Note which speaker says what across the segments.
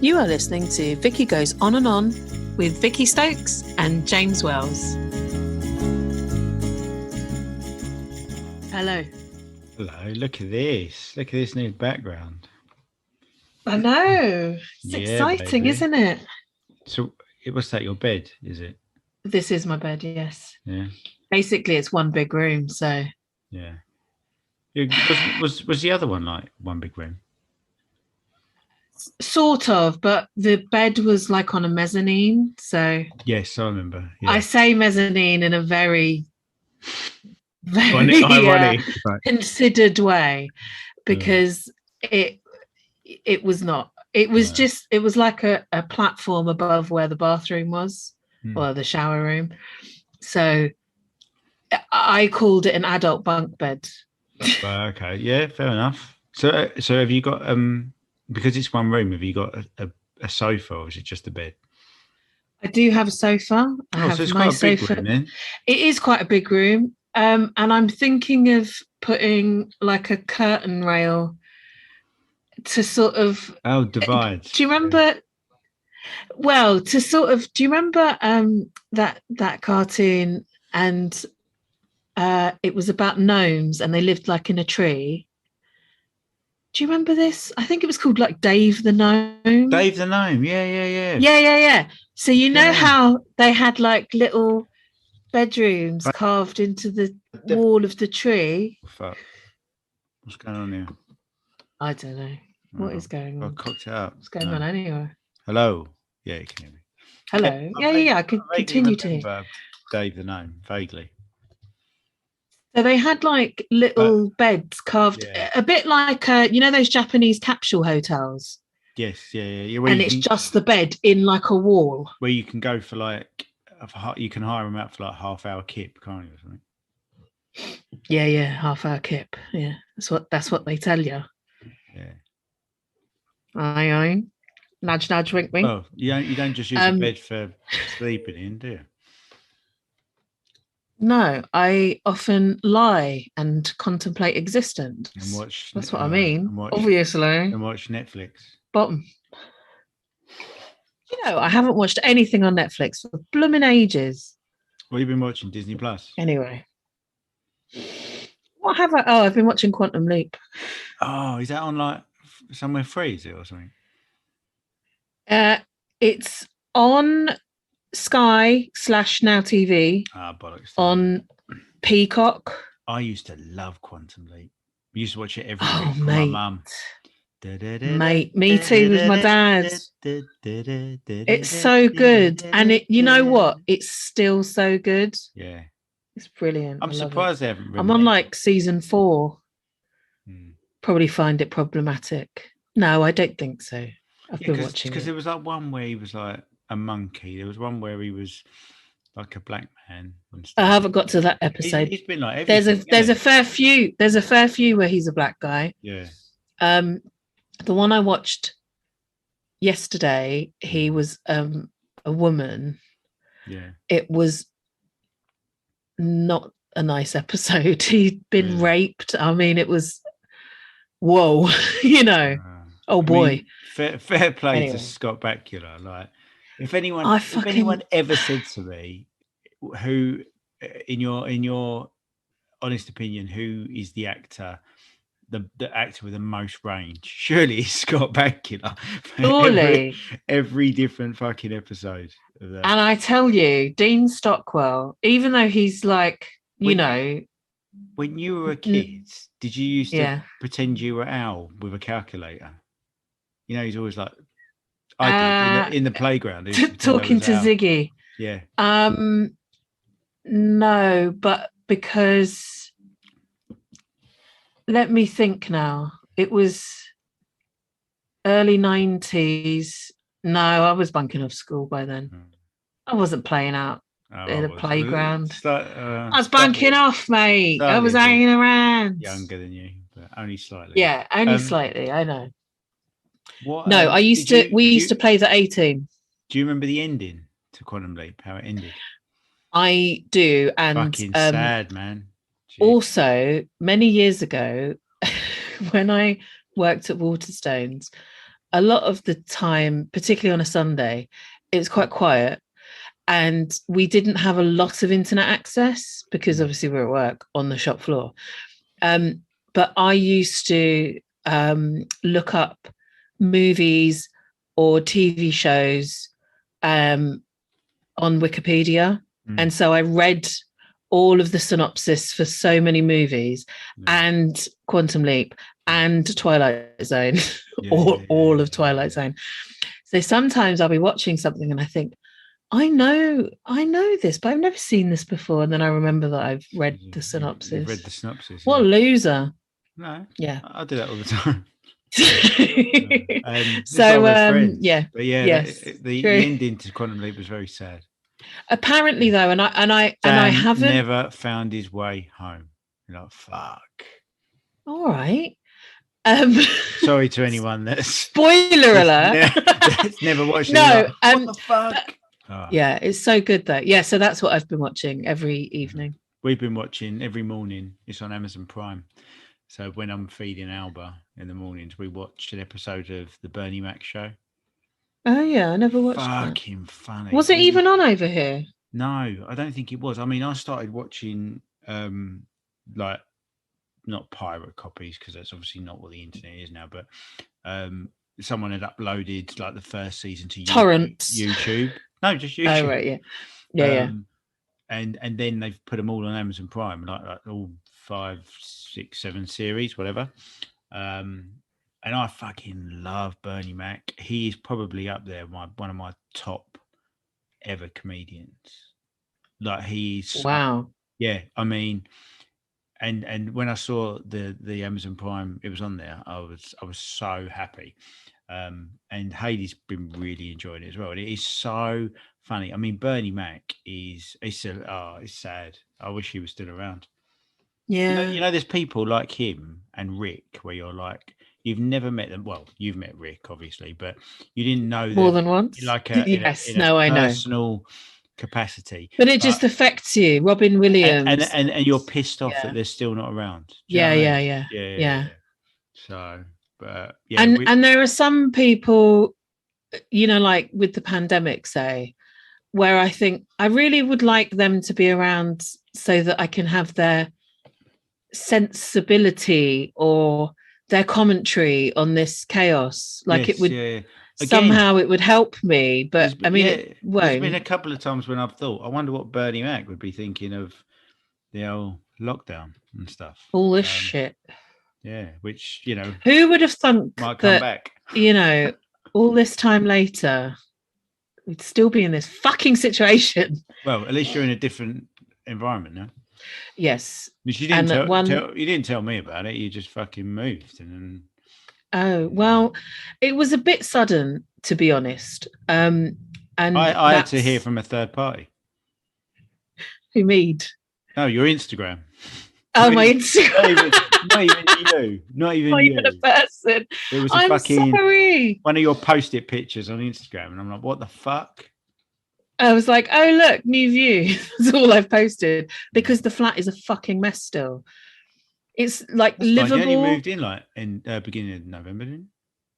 Speaker 1: You are listening to Vicky Goes On and On with Vicky Stokes and James Wells. Hello.
Speaker 2: Hello, look at this. Look at this new background.
Speaker 1: I know. It's exciting,
Speaker 2: baby.
Speaker 1: Isn't it? So,
Speaker 2: what's that, your bed, is it?
Speaker 1: This is my bed, yes.
Speaker 2: Yeah.
Speaker 1: Basically, it's one big room, so...
Speaker 2: Yeah. Was the other one like one big room?
Speaker 1: Sort of, but the bed was like on a mezzanine, so...
Speaker 2: Yes, I remember. Yeah.
Speaker 1: I say mezzanine in a very
Speaker 2: ironic,
Speaker 1: considered way, because it was not. It was just, it was like a platform above where the bathroom was, or the shower room. So I called it an adult bunk bed.
Speaker 2: Okay, yeah, fair enough. So have you got because it's one room, have you got a sofa, or is it just a bed?
Speaker 1: I do have a sofa. I have
Speaker 2: so it's
Speaker 1: my
Speaker 2: quite a big
Speaker 1: sofa.
Speaker 2: room, then.
Speaker 1: It is quite a big room. And I'm thinking of putting like a curtain rail to sort of
Speaker 2: divide.
Speaker 1: Do you remember? Yeah. Well, to sort of. Do you remember that cartoon? And it was about gnomes, and they lived like in a tree. Do you remember this? I think it was called like Dave the Gnome.
Speaker 2: Dave the Gnome, yeah.
Speaker 1: So you know how they had like little bedrooms carved into the wall of the tree?
Speaker 2: Fuck. What's going on here?
Speaker 1: I don't know. What is going on?
Speaker 2: I cocked it up.
Speaker 1: What's going on anyway?
Speaker 2: Hello. Yeah, you can hear me.
Speaker 1: Hello. Yeah. I can continue to hear.
Speaker 2: Dave the Gnome, vaguely.
Speaker 1: So they had like little beds carved, a bit like those Japanese capsule hotels.
Speaker 2: Yes, yeah.
Speaker 1: And it's just the bed in like a wall.
Speaker 2: Where you can go for like, you can hire them out for like half-hour kip, can't you, or something?
Speaker 1: Yeah, half-hour kip. Yeah, that's what they tell you.
Speaker 2: Yeah.
Speaker 1: Aye. Nudge, nudge, wink, wink.
Speaker 2: Well, you don't just use a bed for sleeping in, do you?
Speaker 1: No, I often lie and contemplate existence.
Speaker 2: And watch.
Speaker 1: That's what I mean. Obviously.
Speaker 2: And watch Netflix.
Speaker 1: Bottom. I haven't watched anything on Netflix for blooming ages.
Speaker 2: What have you been watching? Disney Plus?
Speaker 1: Anyway. What have I? Oh, I've been watching Quantum Leap.
Speaker 2: Oh, is that on like somewhere free, is it, or something?
Speaker 1: It's on Sky / Now TV.
Speaker 2: Bollocks.
Speaker 1: On Peacock.
Speaker 2: I used to love Quantum Leap. We used to watch it every week with
Speaker 1: mate.
Speaker 2: my mum.
Speaker 1: Mate, me too with my dad. It's so good. And you know what? It's still so good.
Speaker 2: Yeah.
Speaker 1: It's brilliant.
Speaker 2: I'm surprised they haven't.
Speaker 1: I'm on like season 4. Probably find it problematic. No, I don't think so. I've been watching
Speaker 2: because there was like one where he was like a monkey. There was one where he was like a black man.
Speaker 1: I haven't got to that episode.
Speaker 2: He's been like
Speaker 1: everything. There's a fair few. There's a fair few where he's a black guy.
Speaker 2: Yeah.
Speaker 1: The one I watched yesterday, he was a woman.
Speaker 2: Yeah.
Speaker 1: It was not a nice episode. He'd been raped. I mean, it was whoa, oh boy.
Speaker 2: Fair play to Scott Bakula. Like, if anyone ever said to me, who, in your honest opinion, who is the actor, the actor with the most range? Surely it's Scott Bakula.
Speaker 1: Surely.
Speaker 2: Every different fucking episode of that.
Speaker 1: And I tell you, Dean Stockwell, even though he's like,
Speaker 2: when you were a kid, did you used to pretend you were Al with a calculator? He's always like, I did in the playground.
Speaker 1: Talking to Ziggy.
Speaker 2: Yeah.
Speaker 1: No, but because let me think now. It was early 90s. No, I was bunking off school by then. I wasn't playing out in the playground. I was bunking off, mate. I was hanging around.
Speaker 2: Younger than you, but only slightly.
Speaker 1: Yeah, only slightly. I know. I used to. We used to play the 18.
Speaker 2: Do you remember the ending to Quantum Leap? How it ended? I
Speaker 1: do, and
Speaker 2: fucking sad, man. Jeez.
Speaker 1: Also, many years ago, when I worked at Waterstones, a lot of the time, particularly on a Sunday, it was quite quiet. And we didn't have a lot of internet access because obviously we're at work on the shop floor. But I used to look up movies or TV shows on Wikipedia. And so I read all of the synopsis for so many movies and Quantum Leap and Twilight Zone, all of Twilight Zone. So sometimes I'll be watching something and I think, I know this, but I've never seen this before. And then I remember that I've read the synopsis.
Speaker 2: You've read the synopsis.
Speaker 1: What a loser.
Speaker 2: No.
Speaker 1: Yeah.
Speaker 2: I do that all the time. The ending to Quantum Leap was very sad.
Speaker 1: Apparently, though, and I haven't
Speaker 2: never found his way home. You're like, fuck.
Speaker 1: All right.
Speaker 2: Sorry to anyone that's
Speaker 1: spoiler alert.
Speaker 2: That's never watched it.
Speaker 1: No,
Speaker 2: like, what the fuck?
Speaker 1: Yeah, it's so good though. Yeah, so that's what I've been watching every evening.
Speaker 2: We've been watching every morning. It's on Amazon Prime. So when I'm feeding Alba in the mornings, we watch an episode of the Bernie Mac show.
Speaker 1: Oh yeah, I never watched
Speaker 2: Fucking
Speaker 1: that.
Speaker 2: Funny.
Speaker 1: Was it even on over here?
Speaker 2: No, I don't think it was. I mean, I started watching like not pirate copies because that's obviously not what the internet is now, but someone had uploaded like the first season to
Speaker 1: torrents.
Speaker 2: YouTube. No, just YouTube.
Speaker 1: Oh right, yeah.
Speaker 2: And then they've put them all on Amazon Prime, like all 5, 6, 7 series, whatever. And I fucking love Bernie Mac. He is probably up there, one of my top ever comedians. Like he's
Speaker 1: wow.
Speaker 2: Yeah, I mean, and when I saw the Amazon Prime, it was on there. I was so happy. And Hayley's been really enjoying it as well. And it is so funny. I mean, Bernie Mac it's sad. I wish he was still around.
Speaker 1: Yeah.
Speaker 2: You know, there's people like him and Rick where you're like, you've never met them. Well, you've met Rick, obviously, but you didn't know them
Speaker 1: more than once.
Speaker 2: Like
Speaker 1: yes,
Speaker 2: in a
Speaker 1: I know.
Speaker 2: Personal capacity.
Speaker 1: But it just affects you. Robin Williams.
Speaker 2: And you're pissed off that they're still not around.
Speaker 1: Yeah.
Speaker 2: So, but
Speaker 1: and there are some people, you know, like with the pandemic, say, where I think I really would like them to be around so that I can have their sensibility or their commentary on this chaos. Like it would somehow it would help me, but I mean, it won't.
Speaker 2: There's been a couple of times when I've thought, I wonder what Bernie Mac would be thinking of the old lockdown and stuff.
Speaker 1: All this shit.
Speaker 2: Yeah, which, you know,
Speaker 1: who would have thunk
Speaker 2: might come back?
Speaker 1: You know, all this time later, we'd still be in this fucking situation.
Speaker 2: Well, at least you're in a different environment now.
Speaker 1: Yes.
Speaker 2: Which you didn't tell me about it. You just fucking moved and.
Speaker 1: Oh well, it was a bit sudden, to be honest. And
Speaker 2: I had to hear from a third party.
Speaker 1: Who made?
Speaker 2: No, your Instagram.
Speaker 1: Oh, my Instagram.
Speaker 2: Not even you.
Speaker 1: A person.
Speaker 2: It was
Speaker 1: sorry.
Speaker 2: One of your post-it pictures on Instagram, and I'm like, what the fuck?
Speaker 1: I was like, oh look, new view. That's all I've posted because the flat is a fucking mess still. It's like livable.
Speaker 2: You only moved in like in beginning of November, didn't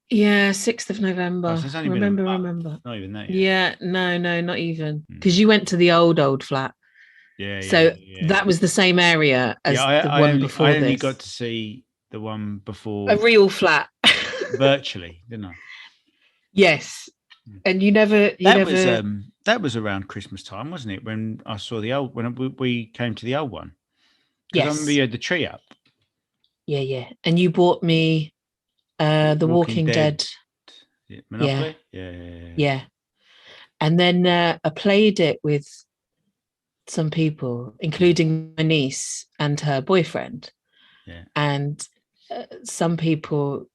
Speaker 2: you?
Speaker 1: Yeah, 6th of November.
Speaker 2: So
Speaker 1: remember.
Speaker 2: Not even that.
Speaker 1: Yeah, no, not even because you went to the old flat.
Speaker 2: Yeah.
Speaker 1: So that was the same area as the one before.
Speaker 2: I only got to see the one before.
Speaker 1: A real flat.
Speaker 2: Virtually, didn't I?
Speaker 1: Yes. And you never.
Speaker 2: That was around Christmas time, wasn't it? When I saw when we came to the old one.
Speaker 1: Yes.
Speaker 2: I remember you had the tree up.
Speaker 1: Yeah. And you bought me the Walking Dead.
Speaker 2: Monopoly?
Speaker 1: Yeah. And then I played it with some people, including my niece and her boyfriend.
Speaker 2: Yeah.
Speaker 1: And some people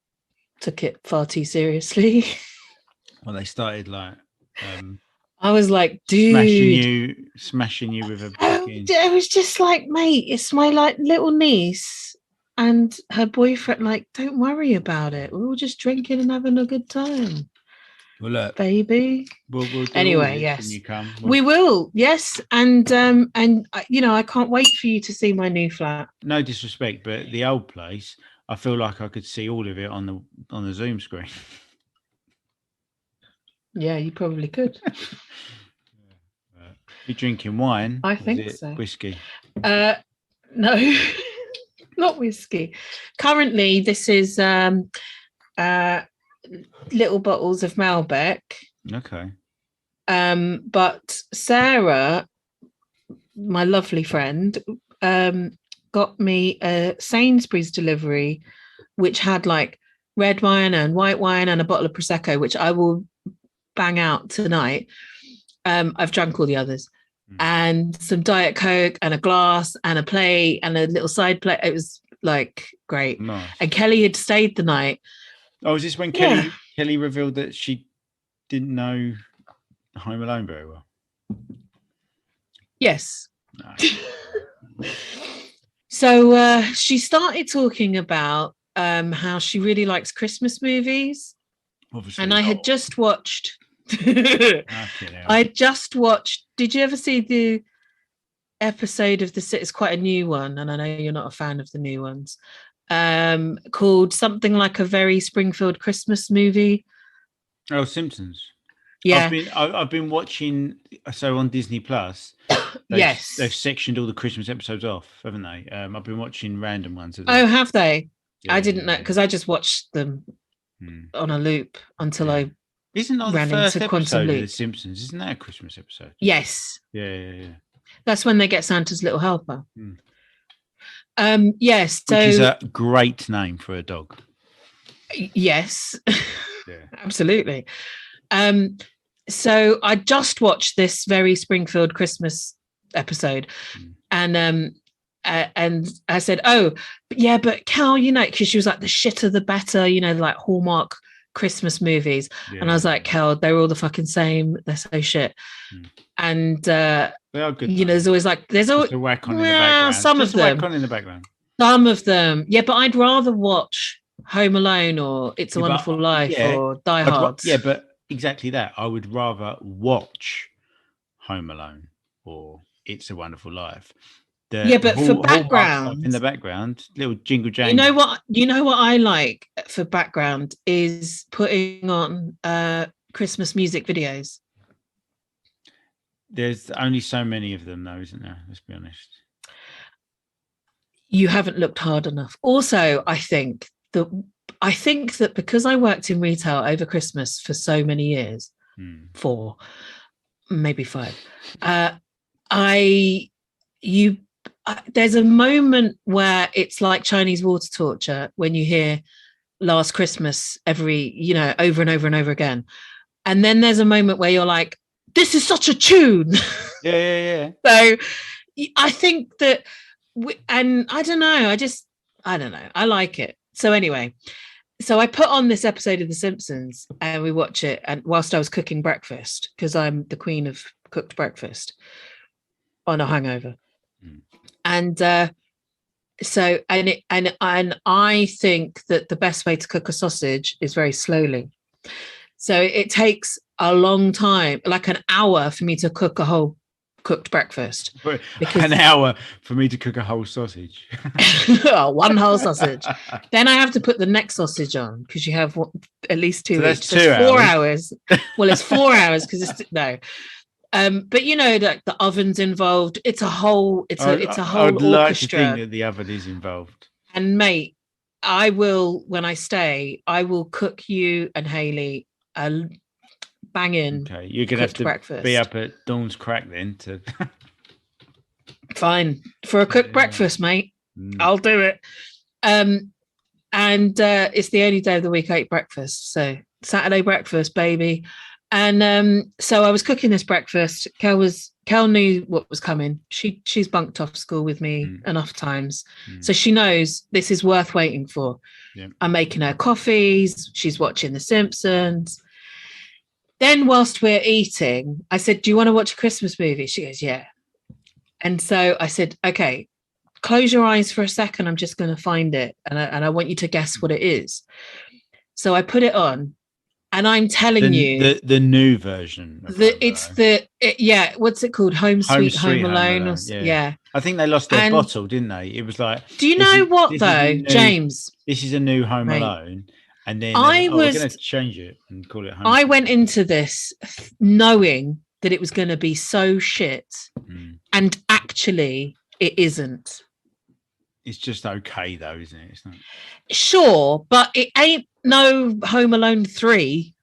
Speaker 1: took it far too seriously.
Speaker 2: Well, they started like
Speaker 1: I was like, dude,
Speaker 2: smashing you with a
Speaker 1: I was just like, mate, it's my like little niece and her boyfriend. Like, don't worry about it. We're all just drinking and having a good time.
Speaker 2: Well, look,
Speaker 1: baby.
Speaker 2: We'll
Speaker 1: anyway, yes,
Speaker 2: when you come.
Speaker 1: We will, yes, and you know, I can't wait for you to see my new flat.
Speaker 2: No disrespect, but the old place, I feel like I could see all of it on the Zoom screen.
Speaker 1: Yeah, you probably could.
Speaker 2: You drinking wine?
Speaker 1: I think so.
Speaker 2: Whiskey?
Speaker 1: No, not whiskey. Currently, this is little bottles of Malbec.
Speaker 2: Okay.
Speaker 1: But Sarah, my lovely friend, got me a Sainsbury's delivery, which had like red wine and white wine and a bottle of Prosecco, which I will bang out tonight. I've drunk all the others, and some Diet Coke and a glass and a plate and a little side plate. It was like great.
Speaker 2: Nice.
Speaker 1: And Kelly had stayed the night.
Speaker 2: Oh, was this when Kelly revealed that she didn't know Home Alone very well?
Speaker 1: Yes. No. So she started talking about how she really likes Christmas movies. Obviously. And I had just watched I just watched. Did you ever see the episode of it's quite a new one, and I know you're not a fan of the new ones, called something like A Very Springfield Christmas Movie?
Speaker 2: Oh, Simpsons.
Speaker 1: Yeah,
Speaker 2: I've been watching. So on Disney Plus, they've sectioned all the Christmas episodes off, haven't they? I've been watching random ones.
Speaker 1: Oh, have they? Yeah, I didn't know, because I just watched them on a loop until I.
Speaker 2: Isn't that the first episode of The Simpsons? Isn't that a Christmas episode?
Speaker 1: Yes.
Speaker 2: Yeah.
Speaker 1: That's when they get Santa's little helper. Yes. So,
Speaker 2: which is a great name for a dog.
Speaker 1: Yes. Yeah. Absolutely. So I just watched this Very Springfield Christmas episode, and I said, "Oh, but Cal, because she was like, the shitter the better, like Hallmark Christmas movies," and I was like, "Cal, they're all the fucking same. They're so shit." And they
Speaker 2: are good.
Speaker 1: There's always there's always
Speaker 2: a whack on in the background.
Speaker 1: Some
Speaker 2: just
Speaker 1: of them.
Speaker 2: Whack on in the background.
Speaker 1: Some of them, yeah. But I'd rather watch Home Alone or It's a Wonderful Life or Die Hard.
Speaker 2: But exactly that. I would rather watch Home Alone or It's a Wonderful Life.
Speaker 1: But for background,
Speaker 2: in the background, little jingle jangle.
Speaker 1: You know what I like for background is putting on Christmas music videos.
Speaker 2: There's only so many of them, though, isn't there? Let's be honest.
Speaker 1: You haven't looked hard enough. Also, I think that because I worked in retail over Christmas for so many years, 4, maybe 5, there's a moment where it's like Chinese water torture when you hear Last Christmas over and over and over again. And then there's a moment where you're like, this is such a tune.
Speaker 2: Yeah.
Speaker 1: So I think that, and I don't know, I like it. So anyway, so I put on this episode of The Simpsons and we watch it, and whilst I was cooking breakfast, because I'm the queen of cooked breakfast on a hangover. And so I think that the best way to cook a sausage is very slowly. So it takes a long time, like an hour for me to cook a whole cooked breakfast.
Speaker 2: An hour for me to cook a whole sausage.
Speaker 1: One whole sausage. Then I have to put the next sausage on because you have at least 2
Speaker 2: weeks.
Speaker 1: So it's 4 hours. Well, it's 4 hours because it's no. But that the oven's involved. It's a whole orchestra.
Speaker 2: I'd like to think that the oven is involved.
Speaker 1: And mate, I will, when I stay, I will cook you and Hayley a banging.
Speaker 2: Okay, you're gonna have to
Speaker 1: breakfast.
Speaker 2: Be up at dawn's crack then to.
Speaker 1: Fine for a cooked breakfast, mate. I'll do it. And it's the only day of the week I eat breakfast. So Saturday breakfast, baby. And so I was cooking this breakfast. Kel knew what was coming. She's bunked off school with me enough times. So she knows this is worth waiting for. Yeah. I'm making her coffees. She's watching The Simpsons. Then whilst we're eating, I said, do you want to watch a Christmas movie? She goes, yeah. And so I said, okay, close your eyes for a second. I'm just going to find it. And I want you to guess what it is. So I put it on. And I'm telling you,
Speaker 2: the new version.
Speaker 1: What's it called? Home Sweet Home Alone. Yeah.
Speaker 2: I think they lost their bottle, didn't they? It was like.
Speaker 1: Do you know what though, James?
Speaker 2: This is a new Home Alone, And then we're going to change it and call it Home.
Speaker 1: I went into this knowing that it was going to be so shit, and actually it isn't.
Speaker 2: It's just okay though, isn't it? It's not...
Speaker 1: Sure, but it ain't no Home Alone 3,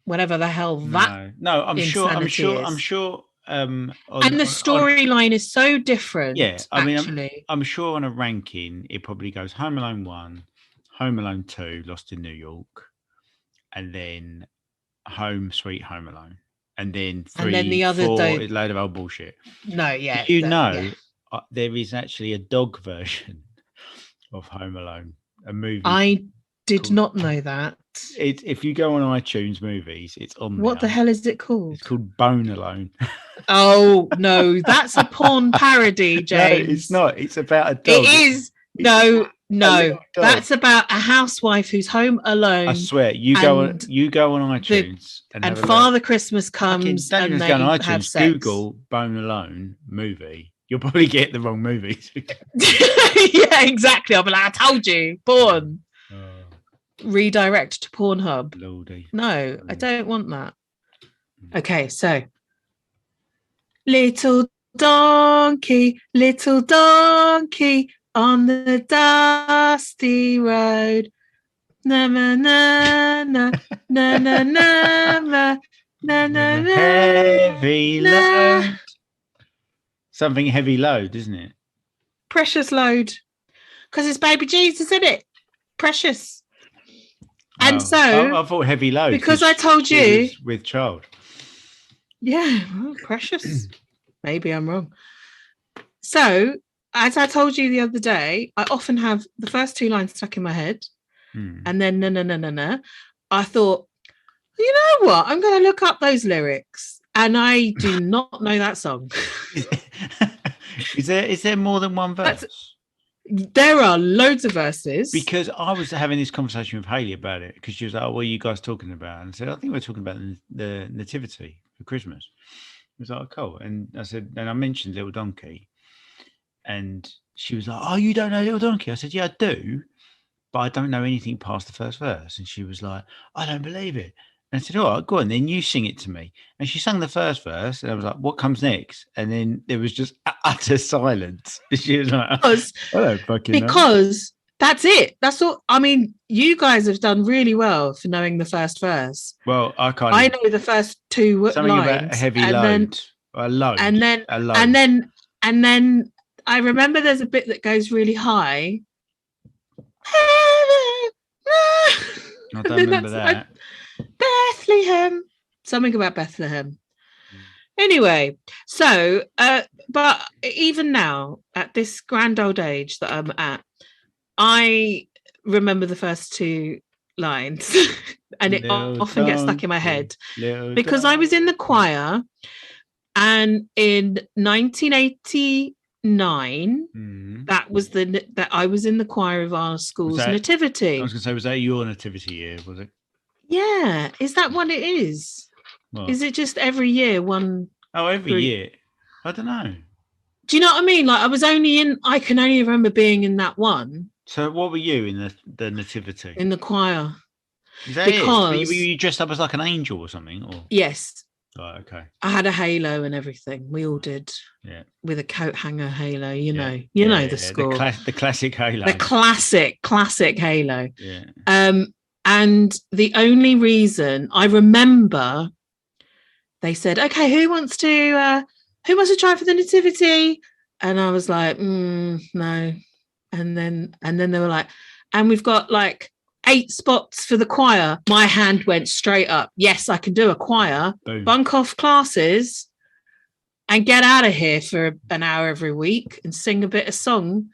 Speaker 1: whatever the hell that.
Speaker 2: No, I'm sure.
Speaker 1: And
Speaker 2: the
Speaker 1: storyline is so different.
Speaker 2: Yeah, I'm sure on a ranking, it probably goes Home Alone 1, Home Alone 2, Lost in New York, and then Home Sweet Home Alone, and then 3, and then the other 4, a load of old bullshit.
Speaker 1: No, yeah.
Speaker 2: There is actually a dog version of Home Alone, a movie.
Speaker 1: I did not know that.
Speaker 2: If you go on iTunes movies, it's on there.
Speaker 1: What the hell is it called?
Speaker 2: It's called Bone Alone.
Speaker 1: Oh, no, that's a porn parody, James.
Speaker 2: No, it's not. It's about a dog.
Speaker 1: It is. No, that's about a housewife who's home alone.
Speaker 2: I swear, you go on iTunes
Speaker 1: and Father Christmas comes and they
Speaker 2: go on iTunes,
Speaker 1: have sex.
Speaker 2: Google Bone Alone movie. You'll probably get the wrong movies.
Speaker 1: Yeah, exactly. I'll be like, I told you, porn. Redirect to Pornhub.
Speaker 2: Lordy.
Speaker 1: No, I don't want that. Okay, so little donkey on the dusty road. Na na na na na na na na na.
Speaker 2: Heavy load. Something heavy load, isn't it?
Speaker 1: Precious load, because it's baby Jesus, isn't it? Precious. And so
Speaker 2: I thought heavy load
Speaker 1: because I told you
Speaker 2: with child.
Speaker 1: Yeah, well, precious. Maybe I'm wrong. So, as I told you the other day, I often have the first 2 lines stuck in my head, and then na. I thought, you know what? I'm going to look up those lyrics, and I do not know that song.
Speaker 2: Is there more than one verse?
Speaker 1: There are loads of verses.
Speaker 2: Because I was having this conversation with Hayley about it, because she was like, "Oh, what are you guys talking about?" And I said, "I think we're talking about the Nativity for Christmas." It was like, "Oh, cool." And I said, and I mentioned Little Donkey, and she was like, "Oh, you don't know Little Donkey?" I said, "Yeah, I do, but I don't know anything past the first verse." And she was like, "I don't believe it." And I said, "All right, go on, then you sing it to me." And she sang the first verse, and I was like, "What comes next?" And then there was just utter silence. She was like, "I don't fucking know."
Speaker 1: Because that's it. That's all. I mean, you guys have done really well for knowing the first verse.
Speaker 2: Well, I
Speaker 1: know the first 2
Speaker 2: something
Speaker 1: lines.
Speaker 2: About a heavy load. A load.
Speaker 1: And then I remember there's a bit that goes really high.
Speaker 2: I don't remember that.
Speaker 1: Bethlehem. Something about Bethlehem. Anyway, so but even now, at this grand old age that I'm at, I remember the first 2 lines and it often gets stuck in my head because I was in the choir, and in 1989 that was that I was in the choir of our school's nativity.
Speaker 2: I was going to say, was that your nativity year? Was it?
Speaker 1: Yeah, is that what it is? What? Is it just every year one?
Speaker 2: Oh, every year. I don't know.
Speaker 1: Do you know what I mean? Like I can only remember being in that one.
Speaker 2: So what were you in the nativity?
Speaker 1: In the choir.
Speaker 2: Is that because it? Were you dressed up as like an angel or something? Or?
Speaker 1: Yes.
Speaker 2: Oh, okay.
Speaker 1: I had a halo and everything. We all did.
Speaker 2: Yeah.
Speaker 1: With a coat hanger halo, you know the score.
Speaker 2: The classic halo.
Speaker 1: The classic halo.
Speaker 2: Yeah.
Speaker 1: And the only reason I remember, they said, "Okay, who wants to try for the nativity?" And I was like, "No." And then they were like, "And we've got like 8 spots for the choir." My hand went straight up. Yes, I can do a choir. Boom. Bunk off classes and get out of here for an hour every week and sing a bit of song,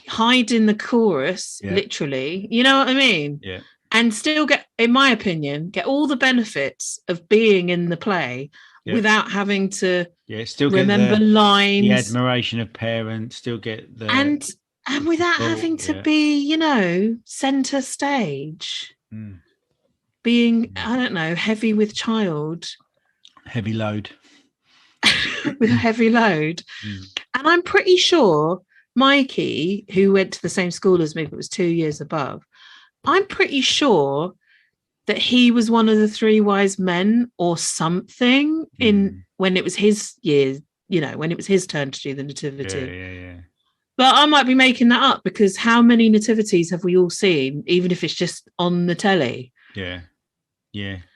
Speaker 1: hide in the chorus, literally. You know what I mean?
Speaker 2: Yeah.
Speaker 1: And still get, in my opinion, get all the benefits of being in the play without having to
Speaker 2: still
Speaker 1: remember lines.
Speaker 2: The admiration of parents, still get the...
Speaker 1: And without having to be, center stage. Being, I don't know, heavy with child.
Speaker 2: Heavy load.
Speaker 1: With a heavy load. And I'm pretty sure Mikey, who went to the same school as me, but was 2 years above, I'm pretty sure that he was one of the three wise men or something when it was his year, when it was his turn to do the nativity.
Speaker 2: Yeah.
Speaker 1: But I might be making that up, because how many nativities have we all seen, even if it's just on the telly?
Speaker 2: Yeah.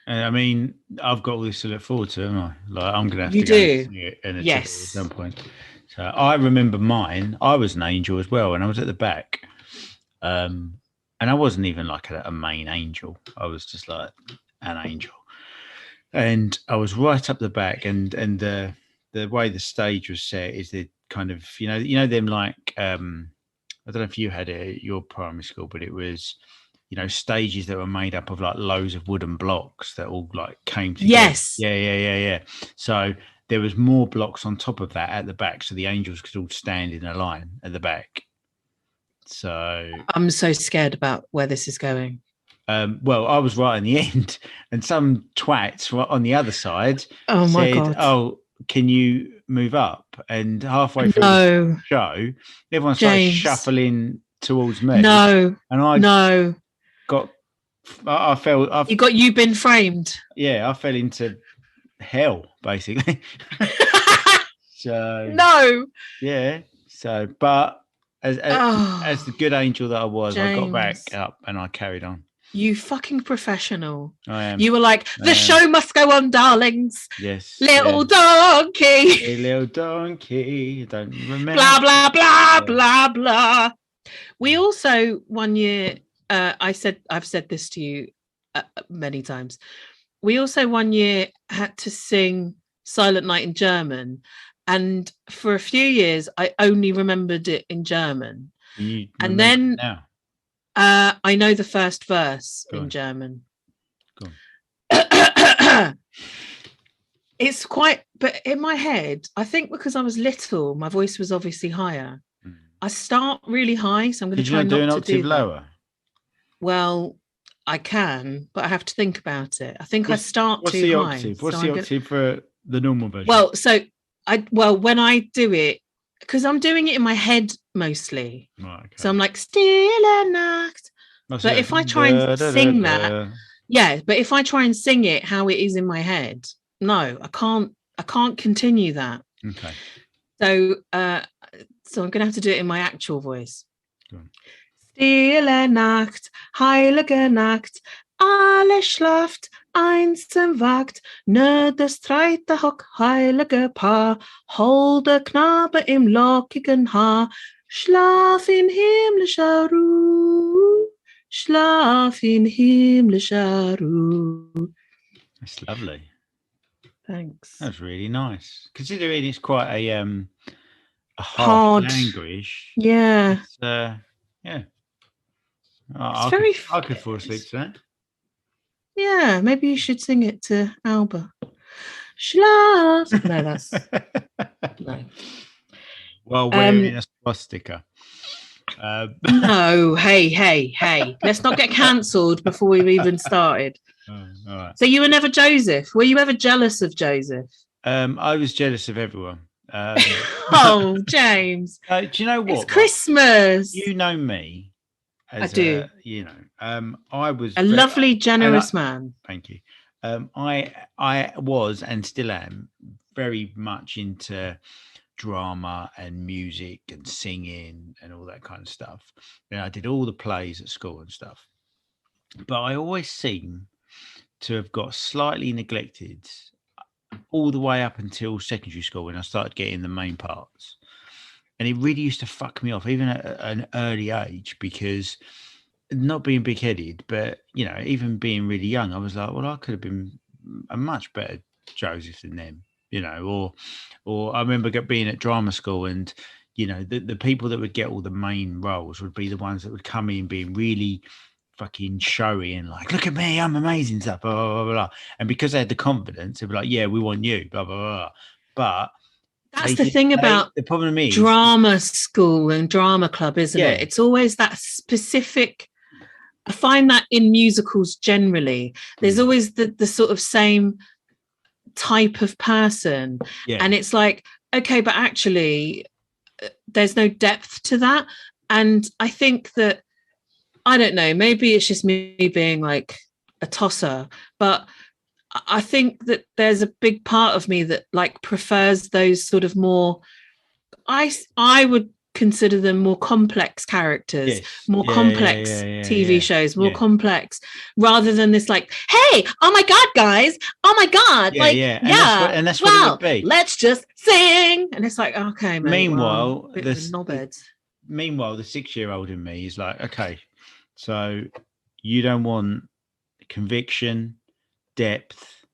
Speaker 2: I mean, I've got all this to look forward to, haven't I? Like, I'm going to have
Speaker 1: You
Speaker 2: to go
Speaker 1: do.
Speaker 2: and see it in a
Speaker 1: Yes.
Speaker 2: at some point. So I remember mine. I was an angel as well, and I was at the back. And I wasn't even like a main angel. I was just like an angel. And I was right up the back, and the way the stage was set is the kind of, them like, I don't know if you had it at your primary school, but it was, stages that were made up of like loads of wooden blocks that all like came together.
Speaker 1: Yes.
Speaker 2: Yeah. So there was more blocks on top of that at the back, so the angels could all stand in a line at the back. So
Speaker 1: I'm so scared about where this is going.
Speaker 2: Well, I was right in the end, and some twats on the other side
Speaker 1: said, my God.
Speaker 2: "Oh, can you move up?" And halfway through the show, everyone started shuffling towards me.
Speaker 1: No,
Speaker 2: and I fell.
Speaker 1: You've been framed.
Speaker 2: Yeah, I fell into hell basically. So
Speaker 1: no.
Speaker 2: Yeah. So, but as the good angel that I was, James, I got back up and I carried on.
Speaker 1: You fucking professional.
Speaker 2: I am.
Speaker 1: You were like, the show must go on, darlings.
Speaker 2: Yes.
Speaker 1: Little donkey.
Speaker 2: Hey, little donkey. I don't remember.
Speaker 1: Blah, blah, blah, blah, blah. We also, one year, I've said this to you many times. We also one year had to sing Silent Night in German. And for a few years, I only remembered it in German. And then
Speaker 2: now?
Speaker 1: I know the first verse in German.
Speaker 2: Go on.
Speaker 1: It's quite, but in my head, I think because I was little, my voice was obviously higher. I start really high, so I'm going to try not to do that.
Speaker 2: Did you not do an octave lower?
Speaker 1: Well, I can, but I have to think about it. I think I start too high.
Speaker 2: What's the octave for the normal version?
Speaker 1: Well, when I do it, because I'm doing it in my head mostly.
Speaker 2: Right, okay.
Speaker 1: So I'm like, Stille Nacht. But if I try and sing that, but if I try and sing it how it is in my head, no, I can't continue that.
Speaker 2: Okay.
Speaker 1: So I'm going to have to do it in my actual voice. Go on. Stille Nacht, heilige Nacht, alle schlaft, einsam wacht, nur das zweite hoch heilige Paar, holde Knabe im lockigen Haar, schlaf in himmlischer Ruhe, schlaf in himmlischer Ruhe.
Speaker 2: That's lovely.
Speaker 1: Thanks.
Speaker 2: That's really nice. Considering it's quite a hard language.
Speaker 1: Yeah.
Speaker 2: Yeah.
Speaker 1: I
Speaker 2: could fall asleep to that.
Speaker 1: Yeah, maybe you should sing it to Alba. Schlaf. No, that's no.
Speaker 2: Well, wearing a swastika.
Speaker 1: No, hey. Let's not get cancelled before we've even started.
Speaker 2: Oh, all right.
Speaker 1: So you were never Joseph. Were you ever jealous of Joseph?
Speaker 2: I was jealous of everyone.
Speaker 1: Oh, James.
Speaker 2: Do you know what?
Speaker 1: It's Christmas.
Speaker 2: You know me.
Speaker 1: I do.
Speaker 2: I was
Speaker 1: a lovely, generous man.
Speaker 2: Thank you. I was and still am very much into drama and music and singing and all that kind of stuff. I did all the plays at school and stuff. But I always seem to have got slightly neglected all the way up until secondary school when I started getting the main parts. And it really used to fuck me off, even at an early age, because not being big-headed, but, even being really young, I was like, well, I could have been a much better Joseph than them, or I remember being at drama school and, the people that would get all the main roles would be the ones that would come in being really fucking showy and like, look at me, I'm amazing, stuff, blah, blah, blah, blah. And because they had the confidence, they'd be like, yeah, we want you, blah, blah, blah. But
Speaker 1: that's the thing about
Speaker 2: the problem is
Speaker 1: drama school and drama club, isn't it? It's always that specific. I find that in musicals generally, there's always the sort of same type of person. Yeah. And it's like, okay, but actually there's no depth to that. And I think that, I don't know, maybe it's just me being like a tosser, but I think that there's a big part of me that like prefers those sort of more, I would consider them more complex characters, more complex TV shows, more complex, rather than this like, hey, oh my God, guys, oh my God,
Speaker 2: and that's what it would be.
Speaker 1: Let's just sing, and it's like, okay, mate.
Speaker 2: Meanwhile,
Speaker 1: the
Speaker 2: 6-year-old in me is like, okay, so you don't want conviction, depth,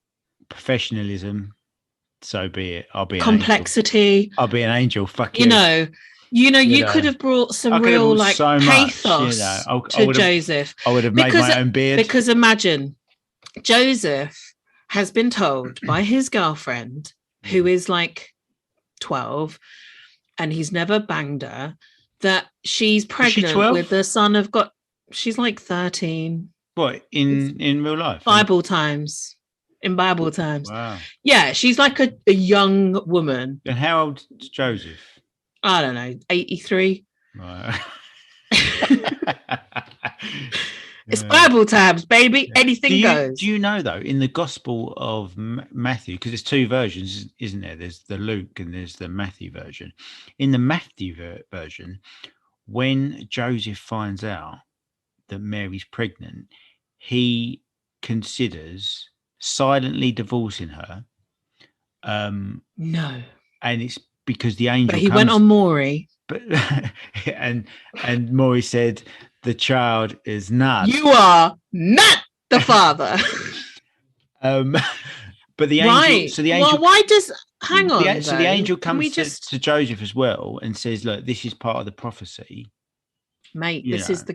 Speaker 2: professionalism, so be it. I'll be
Speaker 1: complexity.
Speaker 2: I'll be an angel. Fuck
Speaker 1: you. You could have brought some real like so pathos to Joseph.
Speaker 2: I would have made my own beard.
Speaker 1: Because imagine Joseph has been told by his girlfriend, who is like 12, and he's never banged her, that she's pregnant with the son of God. She's like 13.
Speaker 2: What, in real life?
Speaker 1: Bible times. In Bible times.
Speaker 2: Wow.
Speaker 1: Yeah, she's like a young woman.
Speaker 2: And how old is Joseph?
Speaker 1: I don't know, 83.
Speaker 2: Right.
Speaker 1: It's Bible times, baby. Anything goes.
Speaker 2: Do you know, though, in the Gospel of Matthew, because there's two versions, isn't there? There's the Luke and there's the Matthew version. In the Matthew version, when Joseph finds out that Mary's pregnant, he considers silently divorcing her.
Speaker 1: No.
Speaker 2: And it's because the angel.
Speaker 1: But he went on Maury.
Speaker 2: But and Maury said, the child is not.
Speaker 1: You are not the father.
Speaker 2: But the angel. Right. So the angel.
Speaker 1: Well, why does hang on?
Speaker 2: So the angel comes to Joseph as well and says, "Look, this is part of the prophecy,
Speaker 1: mate. This is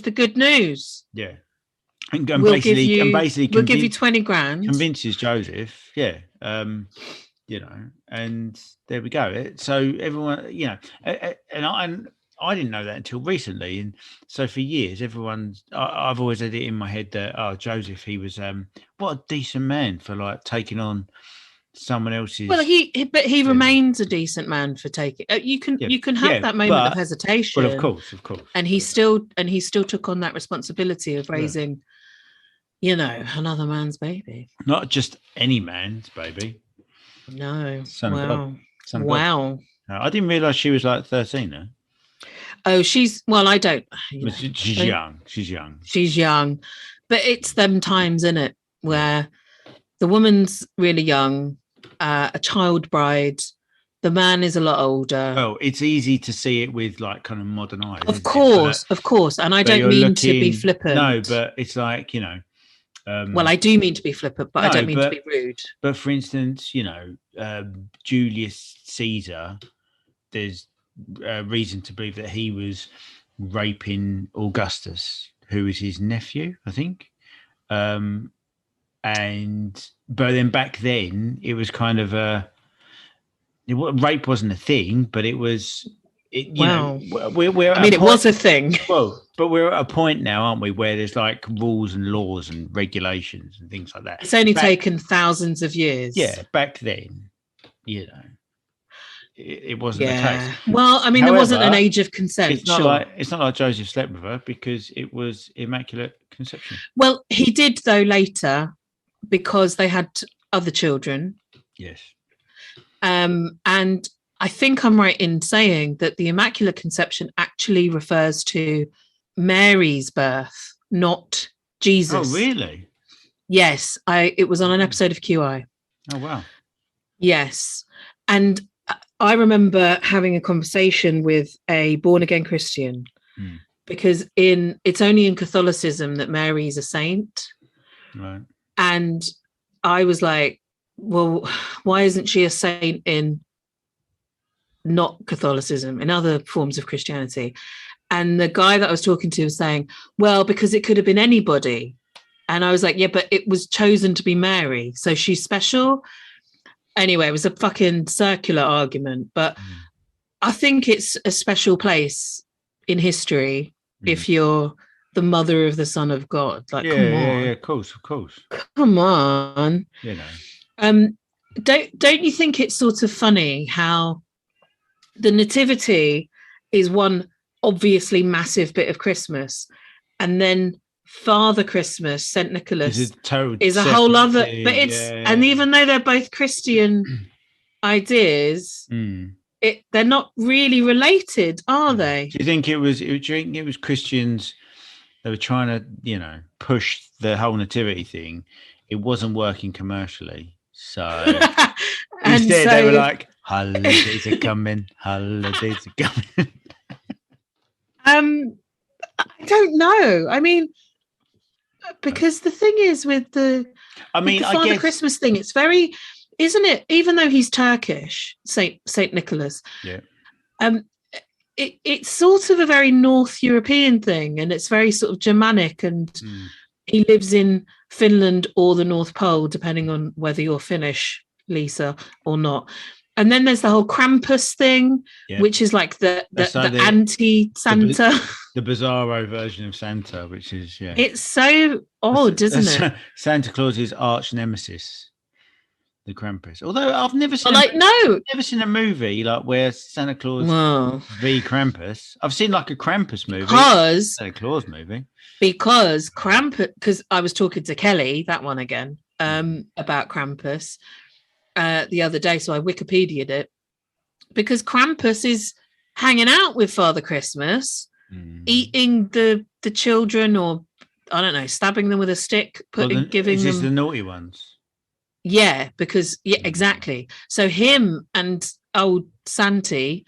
Speaker 1: the good news."
Speaker 2: Yeah. And basically,
Speaker 1: we'll give you 20 grand.
Speaker 2: Convinces Joseph, and there we go. So everyone, and I didn't know that until recently, and so for years, I've always had it in my head that Joseph, he was what a decent man for like taking on someone else's.
Speaker 1: Well, he remains a decent man for taking. You can have that moment of hesitation.
Speaker 2: Well, of course.
Speaker 1: And he still took on that responsibility of raising. Another man's baby.
Speaker 2: Not just any man's baby.
Speaker 1: No.
Speaker 2: Son of God.
Speaker 1: Wow.
Speaker 2: No, I didn't realise she was like 13, though.
Speaker 1: Oh, I don't.
Speaker 2: She's young.
Speaker 1: She's young. But it's them times, isn't it, where the woman's really young, a child bride, the man is a lot older.
Speaker 2: Well, it's easy to see it with like kind of modern eyes.
Speaker 1: Of course. And I don't mean to be flippant.
Speaker 2: No, but it's like,
Speaker 1: well, I do mean to be flippant, but I don't mean to be rude.
Speaker 2: But for instance, Julius Caesar, there's reason to believe that he was raping Augustus, who is his nephew, I think. But then back then, it was kind of rape wasn't a thing, but it was. It
Speaker 1: was a thing.
Speaker 2: Well, but we're at a point now, aren't we, where there's like rules and laws and regulations and things like that.
Speaker 1: It's only taken thousands of years.
Speaker 2: Yeah, back then, it wasn't the case.
Speaker 1: Well, I mean, however, there wasn't an age of consent.
Speaker 2: It's not like Joseph slept with her because it was Immaculate Conception.
Speaker 1: Well, he did though later because they had other children.
Speaker 2: Yes.
Speaker 1: And I think I'm right in saying that the Immaculate Conception actually refers to Mary's birth, not Jesus.
Speaker 2: Oh, really?
Speaker 1: Yes, it was on an episode of QI.
Speaker 2: Oh, wow.
Speaker 1: Yes. And I remember having a conversation with a born-again Christian because it's only in Catholicism that Mary's a saint.
Speaker 2: Right.
Speaker 1: And I was like, well, why isn't she a saint in not Catholicism, in other forms of Christianity? And the guy that I was talking to was saying, well, because it could have been anybody. And I was like, yeah, but it was chosen to be Mary, so she's special. Anyway, it was a fucking circular argument, but I think it's a special place in history if you're the mother of the Son of God. Like, come on.
Speaker 2: Yeah, of course.
Speaker 1: Come on. Don't you think it's sort of funny how the Nativity is one obviously massive bit of Christmas, and then Father Christmas, Saint Nicholas,
Speaker 2: is
Speaker 1: a whole other. But and even though they're both Christian ideas, they're not really related, are they?
Speaker 2: Do you think it was? Do you think it was Christians? They were trying to, push the whole nativity thing. It wasn't working commercially, so instead they were like, "Holidays are coming, holidays are coming."
Speaker 1: I don't know. I mean, because the thing is with the Father Christmas thing, it's very, isn't it? Even though he's Turkish, Saint Nicholas, it's sort of a very North European thing, and it's very sort of Germanic, and he lives in Finland or the North Pole, depending on whether you're Finnish, Lisa, or not. And then there's the whole Krampus thing, which is like the anti-Santa.
Speaker 2: The bizarro version of Santa, which is,
Speaker 1: it's so odd, isn't it?
Speaker 2: Santa Claus's arch nemesis, the Krampus. Although I've never seen never seen a movie like where Santa Claus v Krampus. I've seen like a Krampus movie, Santa Claus movie.
Speaker 1: Because Krampus, because I was talking to Kelly, that one again, about Krampus the other day, so I Wikipedia'd it, because Krampus is hanging out with Father Christmas, eating the children, or I don't know, stabbing them with a stick, giving them
Speaker 2: the naughty ones.
Speaker 1: Yeah, because exactly. So him and old Santi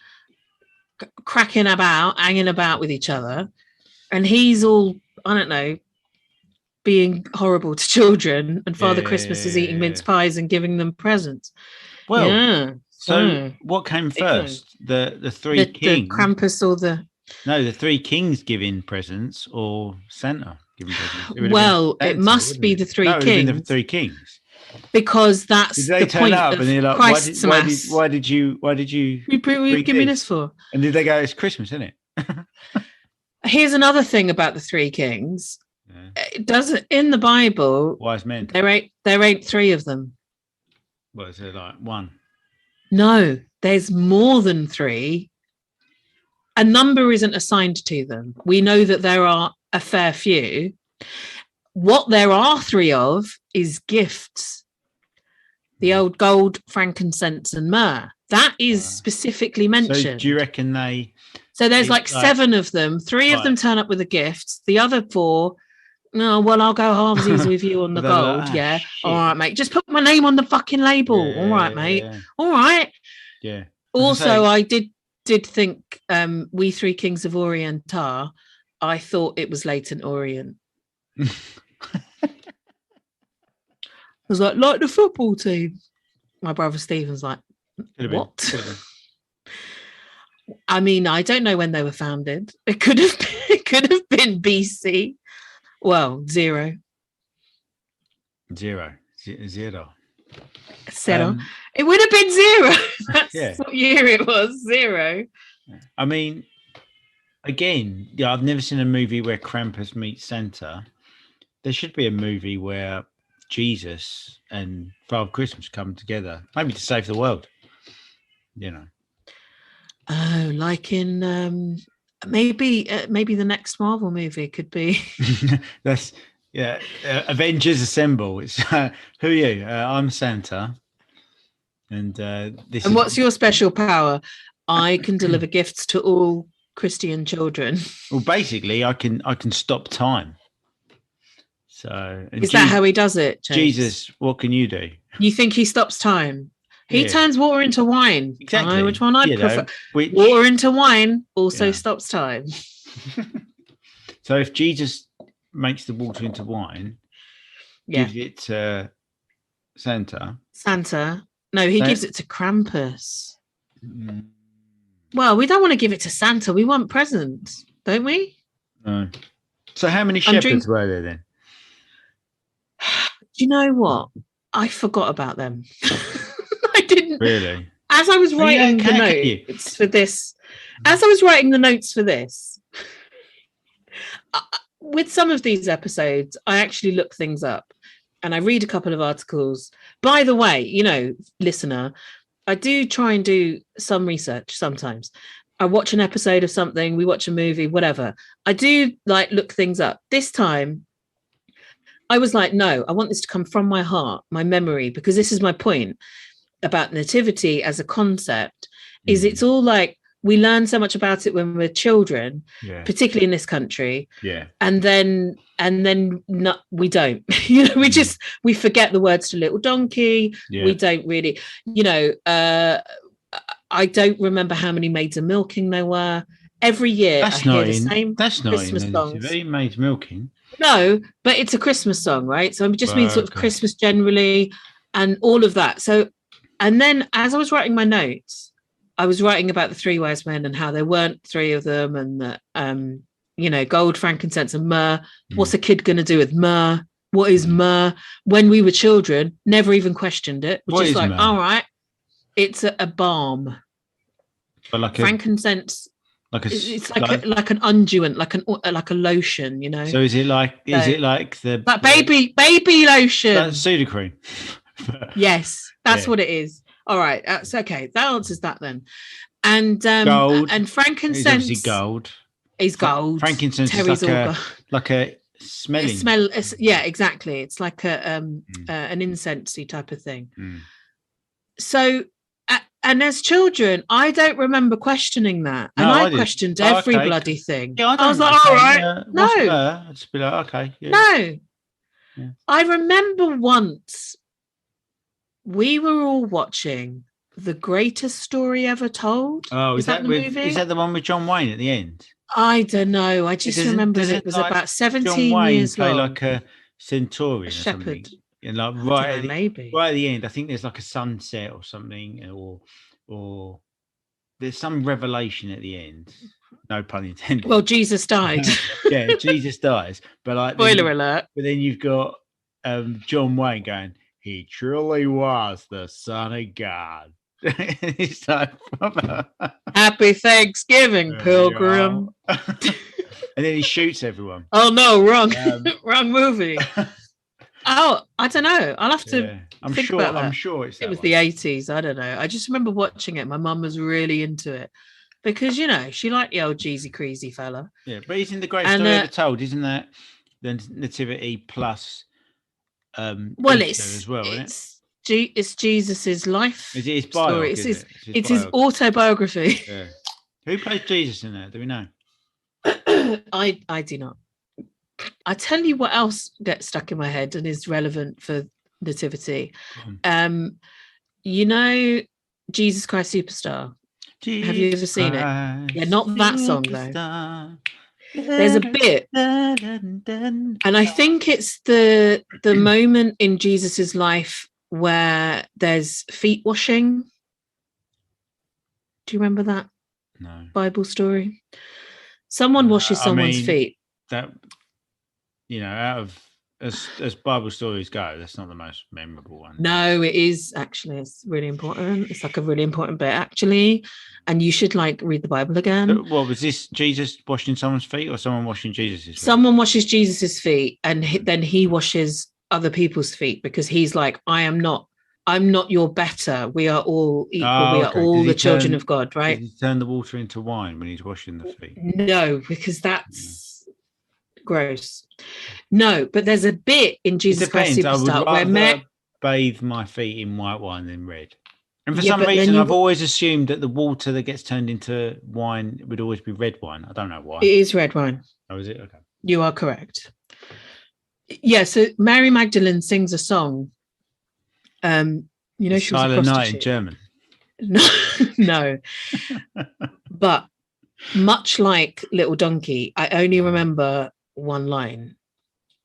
Speaker 1: cracking about, hanging about with each other, and he's all, I don't know, being horrible to children, and Father Christmas is eating mince pies and giving them presents.
Speaker 2: Well, so what came first? The three kings?
Speaker 1: The Krampus or
Speaker 2: the three kings giving presents, or Santa giving presents?
Speaker 1: Well, it must be the three kings.
Speaker 2: The three kings.
Speaker 1: Because that's
Speaker 2: the point
Speaker 1: of
Speaker 2: like,
Speaker 1: Christ's Mass.
Speaker 2: Why did you
Speaker 1: give me this for?
Speaker 2: And did they go, it's Christmas, isn't it?
Speaker 1: Here's another thing about the three kings. It doesn't, in the Bible,
Speaker 2: wise men.
Speaker 1: There ain't three of them.
Speaker 2: What is it, like one?
Speaker 1: No, there's more than three. A number isn't assigned to them. We know that there are a fair few. What there are three of is gifts. The old gold, frankincense, and myrrh. That is specifically mentioned. So
Speaker 2: do you reckon they...
Speaker 1: So there's like seven of them. Three of them turn up with a gift. The other four, no, well, I'll go halvesies with you on the gold. Shit. All right, mate. Just put my name on the fucking label. All right, mate. All right.
Speaker 2: Yeah.
Speaker 1: Also, I did think We Three Kings of Orient are. I thought it was Leighton Orient. I was like the football team. My brother Stephen's like, what? I mean, I don't know when they were founded. It could have been BC. Well, zero.
Speaker 2: Zero.
Speaker 1: It would have been zero. That's what year it was. Zero.
Speaker 2: I mean, again, I've never seen a movie where Krampus meets Santa. There should be a movie where Jesus and Father Christmas come together, maybe to save the world.
Speaker 1: Oh, like in maybe the next Marvel movie could be.
Speaker 2: That's Avengers Assemble. It's who are you? I'm Santa, and this. And
Speaker 1: what's your special power? I can deliver gifts to all Christian children.
Speaker 2: Well, basically, I can stop time. So
Speaker 1: is that how he does it, James?
Speaker 2: Jesus, what can you do?
Speaker 1: You think he stops time? He turns water into wine.
Speaker 2: Exactly.
Speaker 1: Which one I prefer? Water into wine also stops time.
Speaker 2: So if Jesus makes the water into wine, gives it to Santa.
Speaker 1: No, he gives it to Krampus. Well, we don't want to give it to Santa. We want presents, don't we?
Speaker 2: No. So how many shepherds were there then?
Speaker 1: Do you know what? I forgot about them. I didn't
Speaker 2: really.
Speaker 1: As I was writing the notes for this, with some of these episodes, I actually look things up and I read a couple of articles. By the way, listener, I do try and do some research sometimes. I watch an episode of something, we watch a movie, whatever. I do look things up. This time I was like, no, I want this to come from my heart, my memory, because this is my point about nativity as a concept, is it's all like, we learn so much about it when we're children, particularly in this country. And then not, we don't, we forget the words to Little Donkey. We don't really, I don't remember how many maids of milking there were. Every year I hear the same Christmas songs.
Speaker 2: Maids milking.
Speaker 1: No, but it's a Christmas song, right? So I just mean sort of Christmas generally and all of that. So, and then as I was writing my notes, I was writing about the three wise men and how there weren't three of them, and that, gold, frankincense, and myrrh. What's a kid going to do with myrrh? What is myrrh? When we were children, never even questioned it. We're just like, all right, it's a balm.
Speaker 2: But like
Speaker 1: frankincense. It's like an unguent, like a lotion,
Speaker 2: So is it like the
Speaker 1: baby lotion?
Speaker 2: That's Sudocrem.
Speaker 1: Yes, that's what it is. All right, that's okay. That answers that then. And
Speaker 2: gold,
Speaker 1: and frankincense
Speaker 2: is gold.
Speaker 1: Is gold.
Speaker 2: Frankincense is like a smelling.
Speaker 1: Yeah, exactly. It's like an incensey type of thing. So. And as children, I don't remember questioning that. And I questioned every bloody thing.
Speaker 2: Yeah,
Speaker 1: I was like, all right, no.
Speaker 2: I'd just be like, okay. Yeah.
Speaker 1: No. Yeah. I remember once we were all watching The Greatest Story Ever Told.
Speaker 2: Oh, is that the movie? Is that the one with John Wayne at the end?
Speaker 1: I don't know. I just remember that it was like about 17
Speaker 2: John Wayne
Speaker 1: years long.
Speaker 2: Like a centurion, a
Speaker 1: shepherd.
Speaker 2: And like right at the end, I think there's like a sunset or something, or there's some revelation at the end. No pun intended.
Speaker 1: Well, Jesus died.
Speaker 2: Yeah, Jesus dies. But like
Speaker 1: spoiler alert.
Speaker 2: But then you've got John Wayne going, "He truly was the Son of God." It's like,
Speaker 1: Happy Thanksgiving, Pilgrim.
Speaker 2: And then he shoots everyone.
Speaker 1: Oh no, wrong, wrong movie. Oh, I don't know. I'll have to think about that.
Speaker 2: I'm sure it
Speaker 1: was the 80s. I don't know. I just remember watching it. My mum was really into it because, she liked the old Jeezy Creasy fella.
Speaker 2: Yeah, but isn't the great story ever told? Isn't that the nativity plus
Speaker 1: well,
Speaker 2: Easter as well,
Speaker 1: it's Jesus's life.
Speaker 2: Is it his bio?
Speaker 1: It's his autobiography.
Speaker 2: Yeah. Who plays Jesus in that? Do we know?
Speaker 1: I do not. I tell you what else gets stuck in my head and is relevant for nativity. Jesus Christ Superstar. Have you ever seen it? Yeah, not that song though. There's a bit, and I think it's the moment in Jesus's life where there's feet washing. Do you remember that?
Speaker 2: No.
Speaker 1: Bible story. Someone washes someone's feet.
Speaker 2: That. Out of as Bible stories go, that's not the most memorable one.
Speaker 1: No, it is actually. It's really important. It's like a really important bit actually, and you should read the Bible again.
Speaker 2: What was this? Jesus washing someone's feet, or someone washing Jesus's feet?
Speaker 1: Someone washes Jesus's feet, and then he washes other people's feet because he's like, I'm not your better. We are all equal. We are all the children of God, right?
Speaker 2: Does he turn the water into wine when he's washing the feet?
Speaker 1: No, because that's gross. No, but there's a bit in Jesus Christ Superstar where
Speaker 2: bathe my feet in white wine than red. And for some reason, I've always assumed that the water that gets turned into wine would always be red wine. I don't know why.
Speaker 1: It is red wine.
Speaker 2: Oh, is it? Okay.
Speaker 1: You are correct. Yeah, so Mary Magdalene sings a song. She was
Speaker 2: Silent Night in German.
Speaker 1: No. But much like Little Donkey, I only remember one line,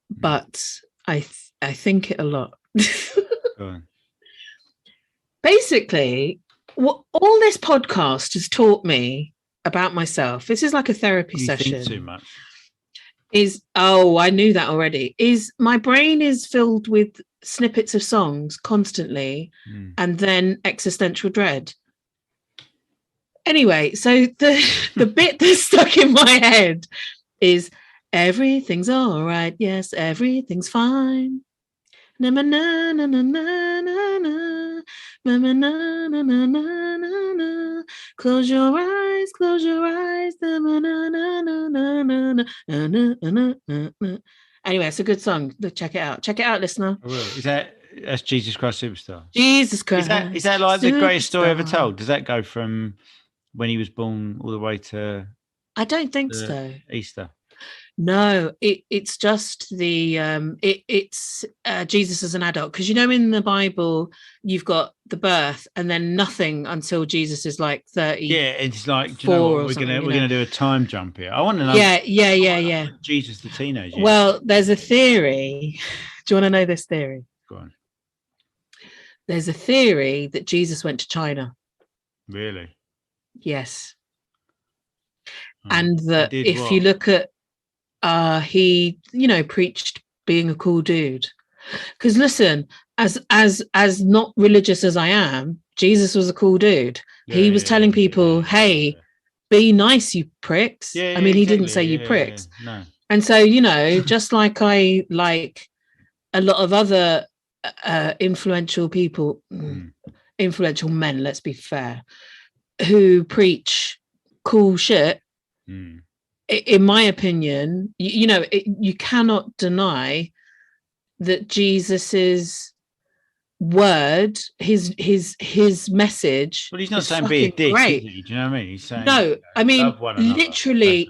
Speaker 1: but I think it a lot. Basically, what all this podcast has taught me about myself, this is like a therapy session.
Speaker 2: Think too much.
Speaker 1: I knew that already. Is my brain is filled with snippets of songs constantly, and then existential dread. Anyway, so the bit that's stuck in my head is everything's all right. Yes, everything's fine. Na na na na na na na na na na na na na. Close your eyes, close your eyes. Na na na na na na na na na na. Anyway, it's a good song. Check it out. Check it out, listener.
Speaker 2: I will. That's Jesus Christ Superstar?
Speaker 1: Jesus Christ.
Speaker 2: Is that like the greatest story ever told? Does that go from when he was born all the way to?
Speaker 1: I don't think so.
Speaker 2: Easter.
Speaker 1: No, it's just it's Jesus as an adult, because in the Bible you've got the birth and then nothing until Jesus is like 30.
Speaker 2: Yeah, it's like, do you know what? We're gonna do a time jump here. I want to know.
Speaker 1: Yeah.
Speaker 2: Jesus the teenager.
Speaker 1: Well, there's a theory. Do you want to know this theory?
Speaker 2: Go on.
Speaker 1: There's a theory that Jesus went to China.
Speaker 2: Really?
Speaker 1: Yes. And that if you look at he preached being a cool dude, because listen, as not religious as I am, Jesus was a cool dude. He was telling people, hey, be nice, you pricks. He didn't say you pricks.
Speaker 2: No.
Speaker 1: And so just like I like a lot of other influential people, influential men, let's be fair, who preach cool shit, in my opinion, you cannot deny that Jesus's word, his message.
Speaker 2: Well, he's not saying be a dick,
Speaker 1: great.
Speaker 2: Is he? Do you know what I mean? He's saying
Speaker 1: no. I mean,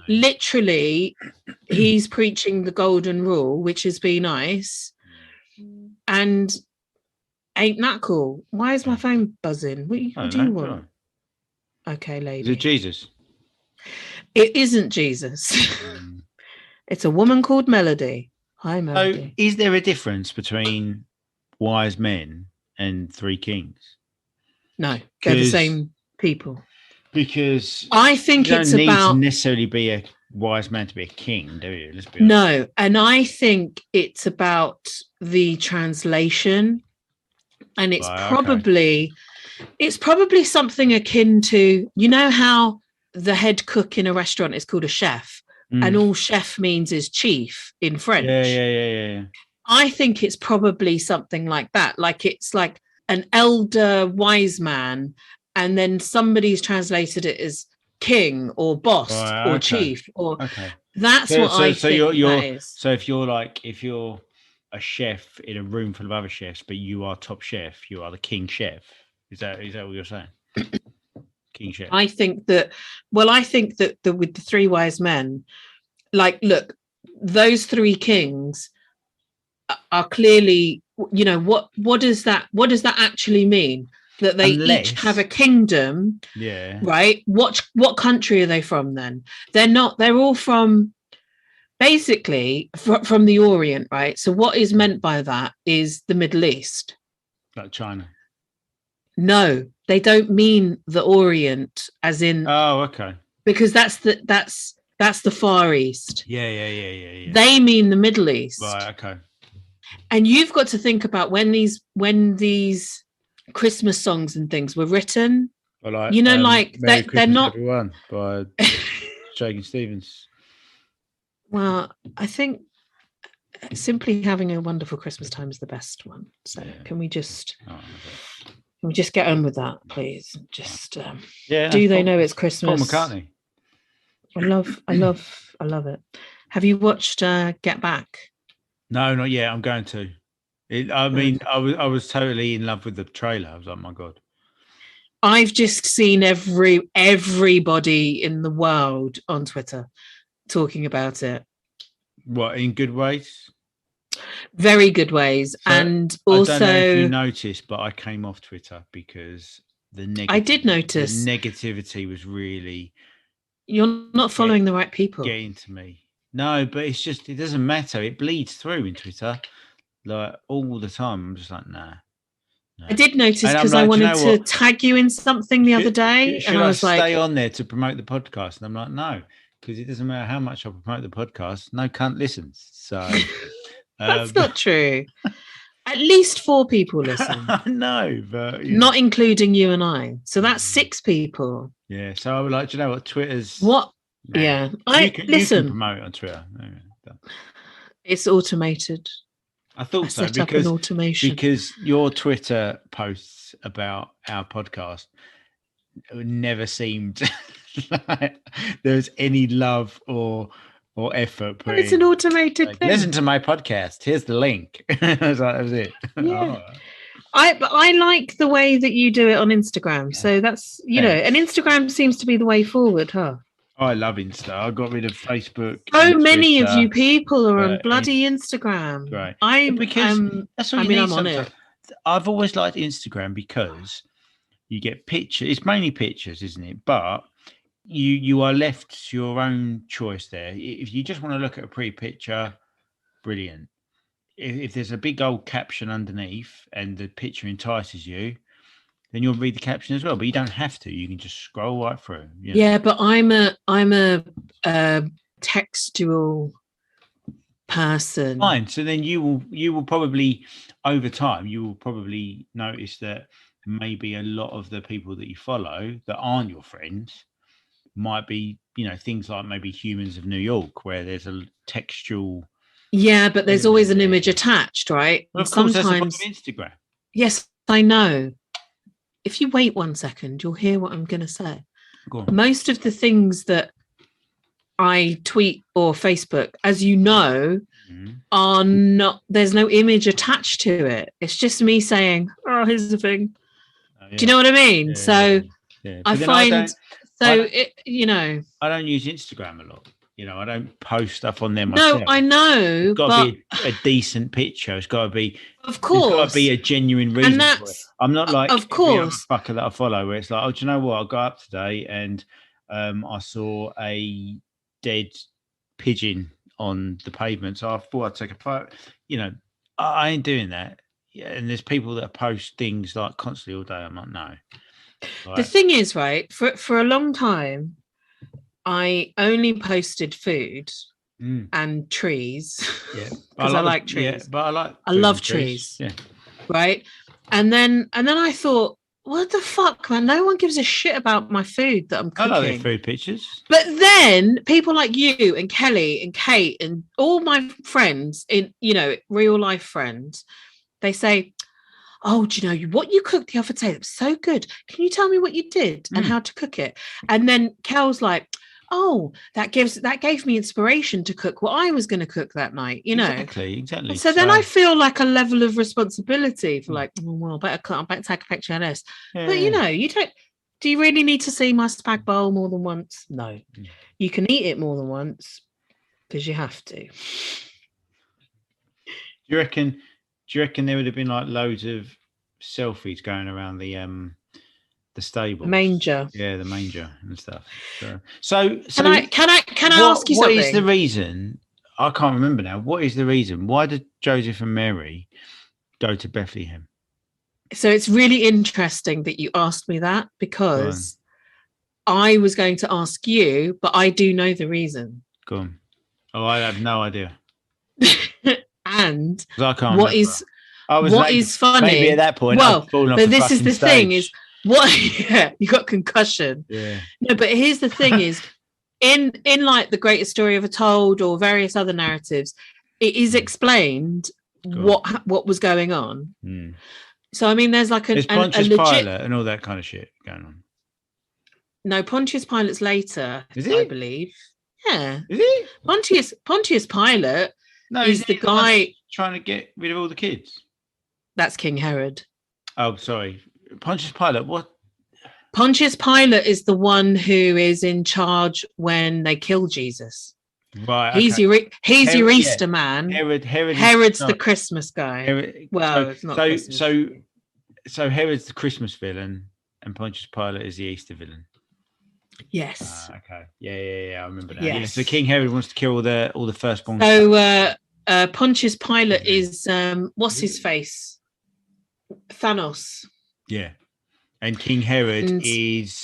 Speaker 1: literally, he's preaching the golden rule, which is be nice, and ain't that cool? Why is my phone buzzing? What do you want? Okay, lady.
Speaker 2: Is it Jesus?
Speaker 1: It isn't Jesus. It's a woman called Melody. Hi, Melody.
Speaker 2: So is there a difference between wise men and three kings?
Speaker 1: No, they're the same people.
Speaker 2: Because
Speaker 1: I think
Speaker 2: you don't need to necessarily be a wise man to be a king, do you? Let's be honest.
Speaker 1: No, and I think it's about the translation, and it's probably something akin to, how the head cook in a restaurant is called a chef, and all chef means is chief in French.
Speaker 2: Yeah.
Speaker 1: I think it's probably something like that. Like it's like an elder wise man, and then somebody's translated it as king or boss or chief, or that's what I think that is.
Speaker 2: So if you're a chef in a room full of other chefs, but you are top chef, you are the king chef. Is that what you're saying? King chef.
Speaker 1: I think that with the three wise men, like, look, those three kings are clearly, what does that actually mean? That they each have a kingdom, right? What country are they from then? They're all from basically from the Orient, right? So what is meant by that is the Middle East,
Speaker 2: like China.
Speaker 1: No, they don't mean the Orient as in because that's the Far East.
Speaker 2: Yeah.
Speaker 1: They mean the Middle East.
Speaker 2: Right, okay.
Speaker 1: And you've got to think about when these Christmas songs and things were written.
Speaker 2: Well,
Speaker 1: they're not
Speaker 2: everyone by Shakin' Stevens.
Speaker 1: Well, I think simply having a wonderful Christmas time is the best one. So can we just get on with that, please? Just do they know it's Christmas?
Speaker 2: Paul McCartney.
Speaker 1: I love it. Have you watched Get Back?
Speaker 2: No, not yet. I'm going to. I was totally in love with the trailer. I was like, my God.
Speaker 1: I've just seen everybody in the world on Twitter talking about it.
Speaker 2: What, in good ways?
Speaker 1: Very good ways. So, and also,
Speaker 2: I don't know if you noticed, but I came off Twitter because I did notice the negativity was really.
Speaker 1: You're not following the right people.
Speaker 2: Getting to me. No, but it's just, it doesn't matter. It bleeds through in Twitter like all the time. I'm just like, nah.
Speaker 1: I did notice because I wanted to tag you in something the other day,
Speaker 2: and I was like, stay on there to promote the podcast, and I'm like, no, because it doesn't matter how much I promote the podcast, no cunt listens. So
Speaker 1: that's not true. At least 4 people listen.
Speaker 2: No, but
Speaker 1: not including you and I. So that's 6 people.
Speaker 2: Yeah. So I would like, do you know what Twitter's?
Speaker 1: What? Nah. Yeah.
Speaker 2: You can promote on Twitter.
Speaker 1: It's automated.
Speaker 2: I thought so because your Twitter posts about our podcast never seemed like there was any love or or effort put
Speaker 1: It's
Speaker 2: in.
Speaker 1: an automated thing.
Speaker 2: Listen to my podcast. Here's the link. That was it.
Speaker 1: Yeah. I like the way that you do it on Instagram. So that's, and Instagram seems to be the way forward, huh?
Speaker 2: I love Insta. I got rid of Facebook.
Speaker 1: So many of you people are on bloody Instagram.
Speaker 2: Right.
Speaker 1: I'm on it.
Speaker 2: I've always liked Instagram because you get pictures. It's mainly pictures, isn't it? But you are left to your own choice there. If you just want to look at a pretty picture, brilliant. If there's a big old caption underneath and the picture entices you, then you'll read the caption as well. But you don't have to. You can just scroll right through.
Speaker 1: Yeah, but I'm a textual person.
Speaker 2: Fine. So then you will probably, over time, you will probably notice that maybe a lot of the people that you follow that aren't your friends might be, things like maybe Humans of New York, where there's a textual.
Speaker 1: Yeah, but there's always an image attached, right?
Speaker 2: Well, of course, sometimes that's Instagram.
Speaker 1: Yes, I know. If you wait 1 second, you'll hear what I'm going to say.
Speaker 2: Go on.
Speaker 1: Most of the things that I tweet or Facebook, as you know, are not. There's no image attached to it. It's just me saying, "Oh, here's the thing." Oh, yeah. Do you know what I mean?
Speaker 2: Yeah,
Speaker 1: so
Speaker 2: yeah.
Speaker 1: I find. I
Speaker 2: don't use Instagram a lot. I don't post stuff on there myself.
Speaker 1: No, I know.
Speaker 2: It's got to be a decent picture. It's got to be,
Speaker 1: of course,
Speaker 2: it's got to be a genuine reason for it. I'm not like
Speaker 1: of course
Speaker 2: every fucker that I follow where it's like, oh, do you know what? I got up today and I saw a dead pigeon on the pavement, so I thought I'd take a photo. I ain't doing that. Yeah, and there's people that post things like constantly all day. I'm like, no.
Speaker 1: The thing is, right, for a long time, I only posted food and trees. Yeah, because I like trees.
Speaker 2: Yeah, but I
Speaker 1: love trees.
Speaker 2: Yeah,
Speaker 1: right. And then I thought, what the fuck, man? No one gives a shit about my food that I'm cooking.
Speaker 2: I love their food pictures.
Speaker 1: But then people like you and Kelly and Kate and all my friends in real life friends, they say, oh, do you know what you cooked the other day? That was so good. Can you tell me what you did and how to cook it? And then Kel's like, oh, that gave me inspiration to cook what I was going to cook that night,
Speaker 2: Exactly.
Speaker 1: So then I feel like a level of responsibility for I better take a picture of this. Yeah. But you don't. Do you really need to see my spag bowl more than once? No. You can eat it more than once because you have to.
Speaker 2: Do you reckon there would have been like loads of selfies going around the stable,
Speaker 1: manger?
Speaker 2: Yeah, the manger and stuff. So
Speaker 1: can I ask you something?
Speaker 2: What is the reason? I can't remember now. What is the reason? Why did Joseph and Mary go to Bethlehem?
Speaker 1: So it's really interesting that you asked me that, because I was going to ask you, but I do know the reason.
Speaker 2: Go on. Oh, I have no idea.
Speaker 1: And
Speaker 2: I can't
Speaker 1: what
Speaker 2: remember.
Speaker 1: is funny?
Speaker 2: Maybe at that point,
Speaker 1: well, but this is the
Speaker 2: stage.
Speaker 1: Thing is you got concussion.
Speaker 2: Yeah.
Speaker 1: No, but here's the thing: is in like the Greatest Story Ever Told or various other narratives, it is explained what was going on. So I mean, there's like
Speaker 2: there's Pontius Pilate and all that kind of shit going on.
Speaker 1: No, Pontius Pilate's later, I believe. Yeah.
Speaker 2: Is he?
Speaker 1: Pontius Pilate is the guy
Speaker 2: trying to get rid of all the kids.
Speaker 1: That's King Herod.
Speaker 2: Oh, sorry. Pontius Pilate, what?
Speaker 1: Pontius Pilate is the one who is in charge when they kill Jesus.
Speaker 2: Right.
Speaker 1: He's your Easter man. Herod's the Christmas guy. It's not Christmas.
Speaker 2: So Herod's the Christmas villain and Pontius Pilate is the Easter villain.
Speaker 1: Yes.
Speaker 2: Okay. Yeah. I remember that.
Speaker 1: Yes.
Speaker 2: Yeah, so King Herod wants to kill all the firstborn.
Speaker 1: So Pontius Pilate is what's his face? Thanos.
Speaker 2: Yeah. And King Herod is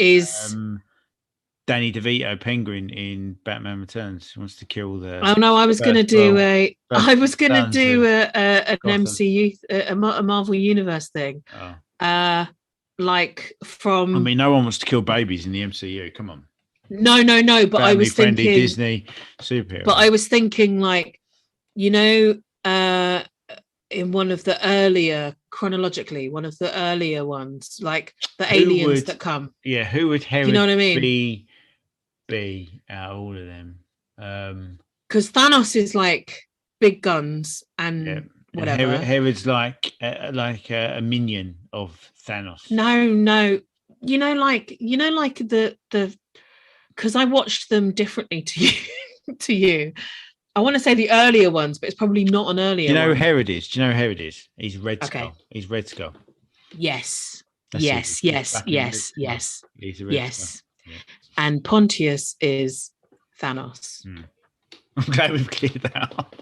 Speaker 2: Danny DeVito, Penguin in Batman Returns. He wants to kill the.
Speaker 1: Oh no! I was going to do an MCU, a Marvel Universe thing.
Speaker 2: Oh.
Speaker 1: Like from.
Speaker 2: I mean, no one wants to kill babies in the MCU. Come on.
Speaker 1: No. But I was thinking
Speaker 2: Disney superhero.
Speaker 1: But I was thinking, like, in one of the earlier, chronologically, one of the earlier ones, like the aliens that come.
Speaker 2: Yeah, who would Herod
Speaker 1: you know what I mean?
Speaker 2: be out of all of them?
Speaker 1: because Thanos is like big guns and whatever.
Speaker 2: And Herod's like a minion of Thanos.
Speaker 1: No, like the because I watched them differently to you. I want to say the earlier ones, but it's probably not an earlier.
Speaker 2: Do you know
Speaker 1: one.
Speaker 2: who Herod is? Do you know who Herod is? He's Red Skull. He's Red Skull.
Speaker 1: Yes.
Speaker 2: That's
Speaker 1: yes.
Speaker 2: He's a Red Skull. Yeah.
Speaker 1: And Pontius is Thanos.
Speaker 2: I'm glad we've cleared that up.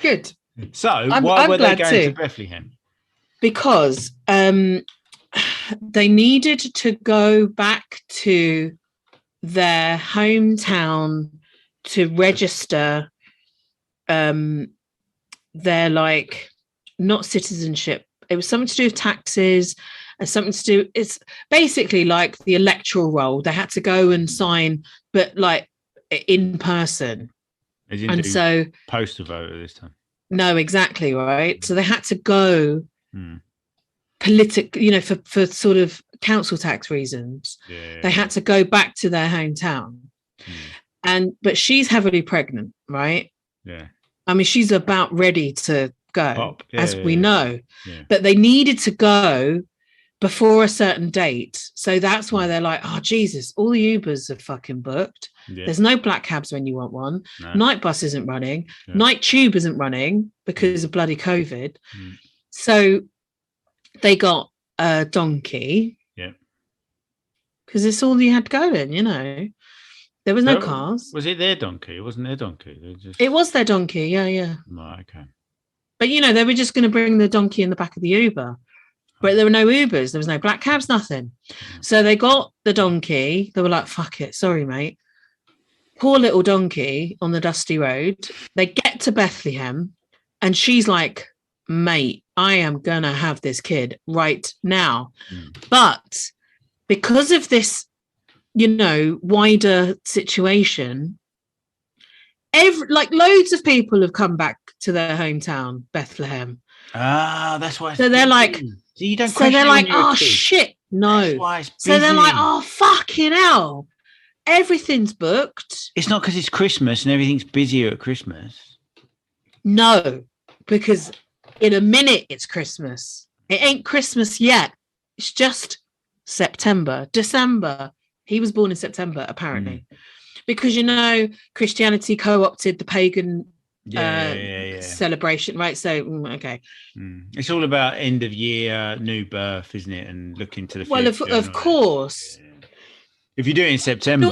Speaker 1: Good.
Speaker 2: So why were they going to Bethlehem?
Speaker 1: Because they needed to go back to their hometown to register their like not citizenship. It was something to do with taxes and something to do. It's basically like the electoral roll. They had to go and sign, but like in person. And so
Speaker 2: postal vote at this time.
Speaker 1: No, exactly right. So they had to go political, for sort of council tax reasons. They had to go back to their hometown. But she's heavily pregnant, right?
Speaker 2: Yeah.
Speaker 1: I mean, she's about ready to go, as we know. Yeah. But they needed to go before a certain date. So that's why they're like, oh, Jesus, all the Ubers are fucking booked. Yeah. There's no black cabs when you want one. No. Night bus isn't running. Yeah. Night tube isn't running because of bloody COVID. So they got a donkey. Yeah. Because it's all you had going, There was no cars.
Speaker 2: Was it their donkey? It wasn't their donkey.
Speaker 1: It was their donkey, yeah.
Speaker 2: Right, okay.
Speaker 1: But, they were just going to bring the donkey in the back of the Uber. But there were no Ubers. There was no black cabs, nothing. So they got the donkey. They were like, fuck it. Sorry, mate. Poor little donkey on the dusty road. They get to Bethlehem and she's like, mate, I am going to have this kid right now. But because of this, wider situation, loads of people have come back to their hometown, Bethlehem.
Speaker 2: That's why.
Speaker 1: So they're like,
Speaker 2: so you don't.
Speaker 1: So they're like, oh shit, no.
Speaker 2: That's why it's busy.
Speaker 1: So they're like, oh fucking hell, everything's booked.
Speaker 2: It's not because it's Christmas and everything's busier at Christmas.
Speaker 1: No, because in a minute it's Christmas. It ain't Christmas yet. It's just September, December. He was born in September, apparently, because Christianity co-opted the pagan celebration, right? So okay,
Speaker 2: it's all about end of year, new birth, isn't it? And looking to the future.
Speaker 1: Well, of course.
Speaker 2: If you do it in September,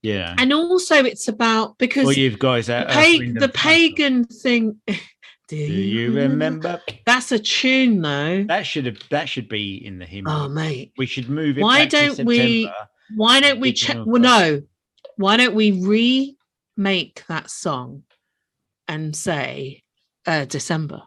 Speaker 1: and also it's about because
Speaker 2: you've guys
Speaker 1: the pagan thing.
Speaker 2: Do you remember?
Speaker 1: That's a tune, though.
Speaker 2: That should be in the hymn.
Speaker 1: Oh, mate,
Speaker 2: we should move it.
Speaker 1: Why don't we check? Well, no. Why don't we remake that song and say December?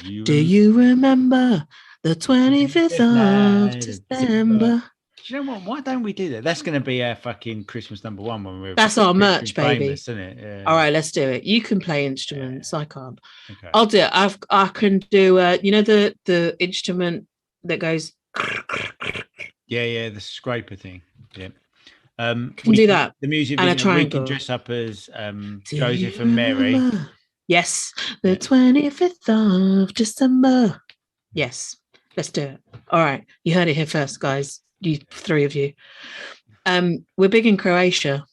Speaker 1: Do you remember the 25th of December?
Speaker 2: Do you know what? Why don't we do that? That's going to be our fucking Christmas #1 when we're.
Speaker 1: That's our merch, baby.
Speaker 2: Famous, isn't it? Yeah.
Speaker 1: All right, let's do it. You can play instruments. I can't. Okay. I'll do it. I can do. The instrument that goes.
Speaker 2: Yeah, the scraper thing. Yeah.
Speaker 1: Can do that.
Speaker 2: The music
Speaker 1: and
Speaker 2: video, we can dress up as Joseph and Mary.
Speaker 1: Yes, the 25th of December. Yes, let's do it. All right, you heard it here first, guys. You three of you. We're big in Croatia.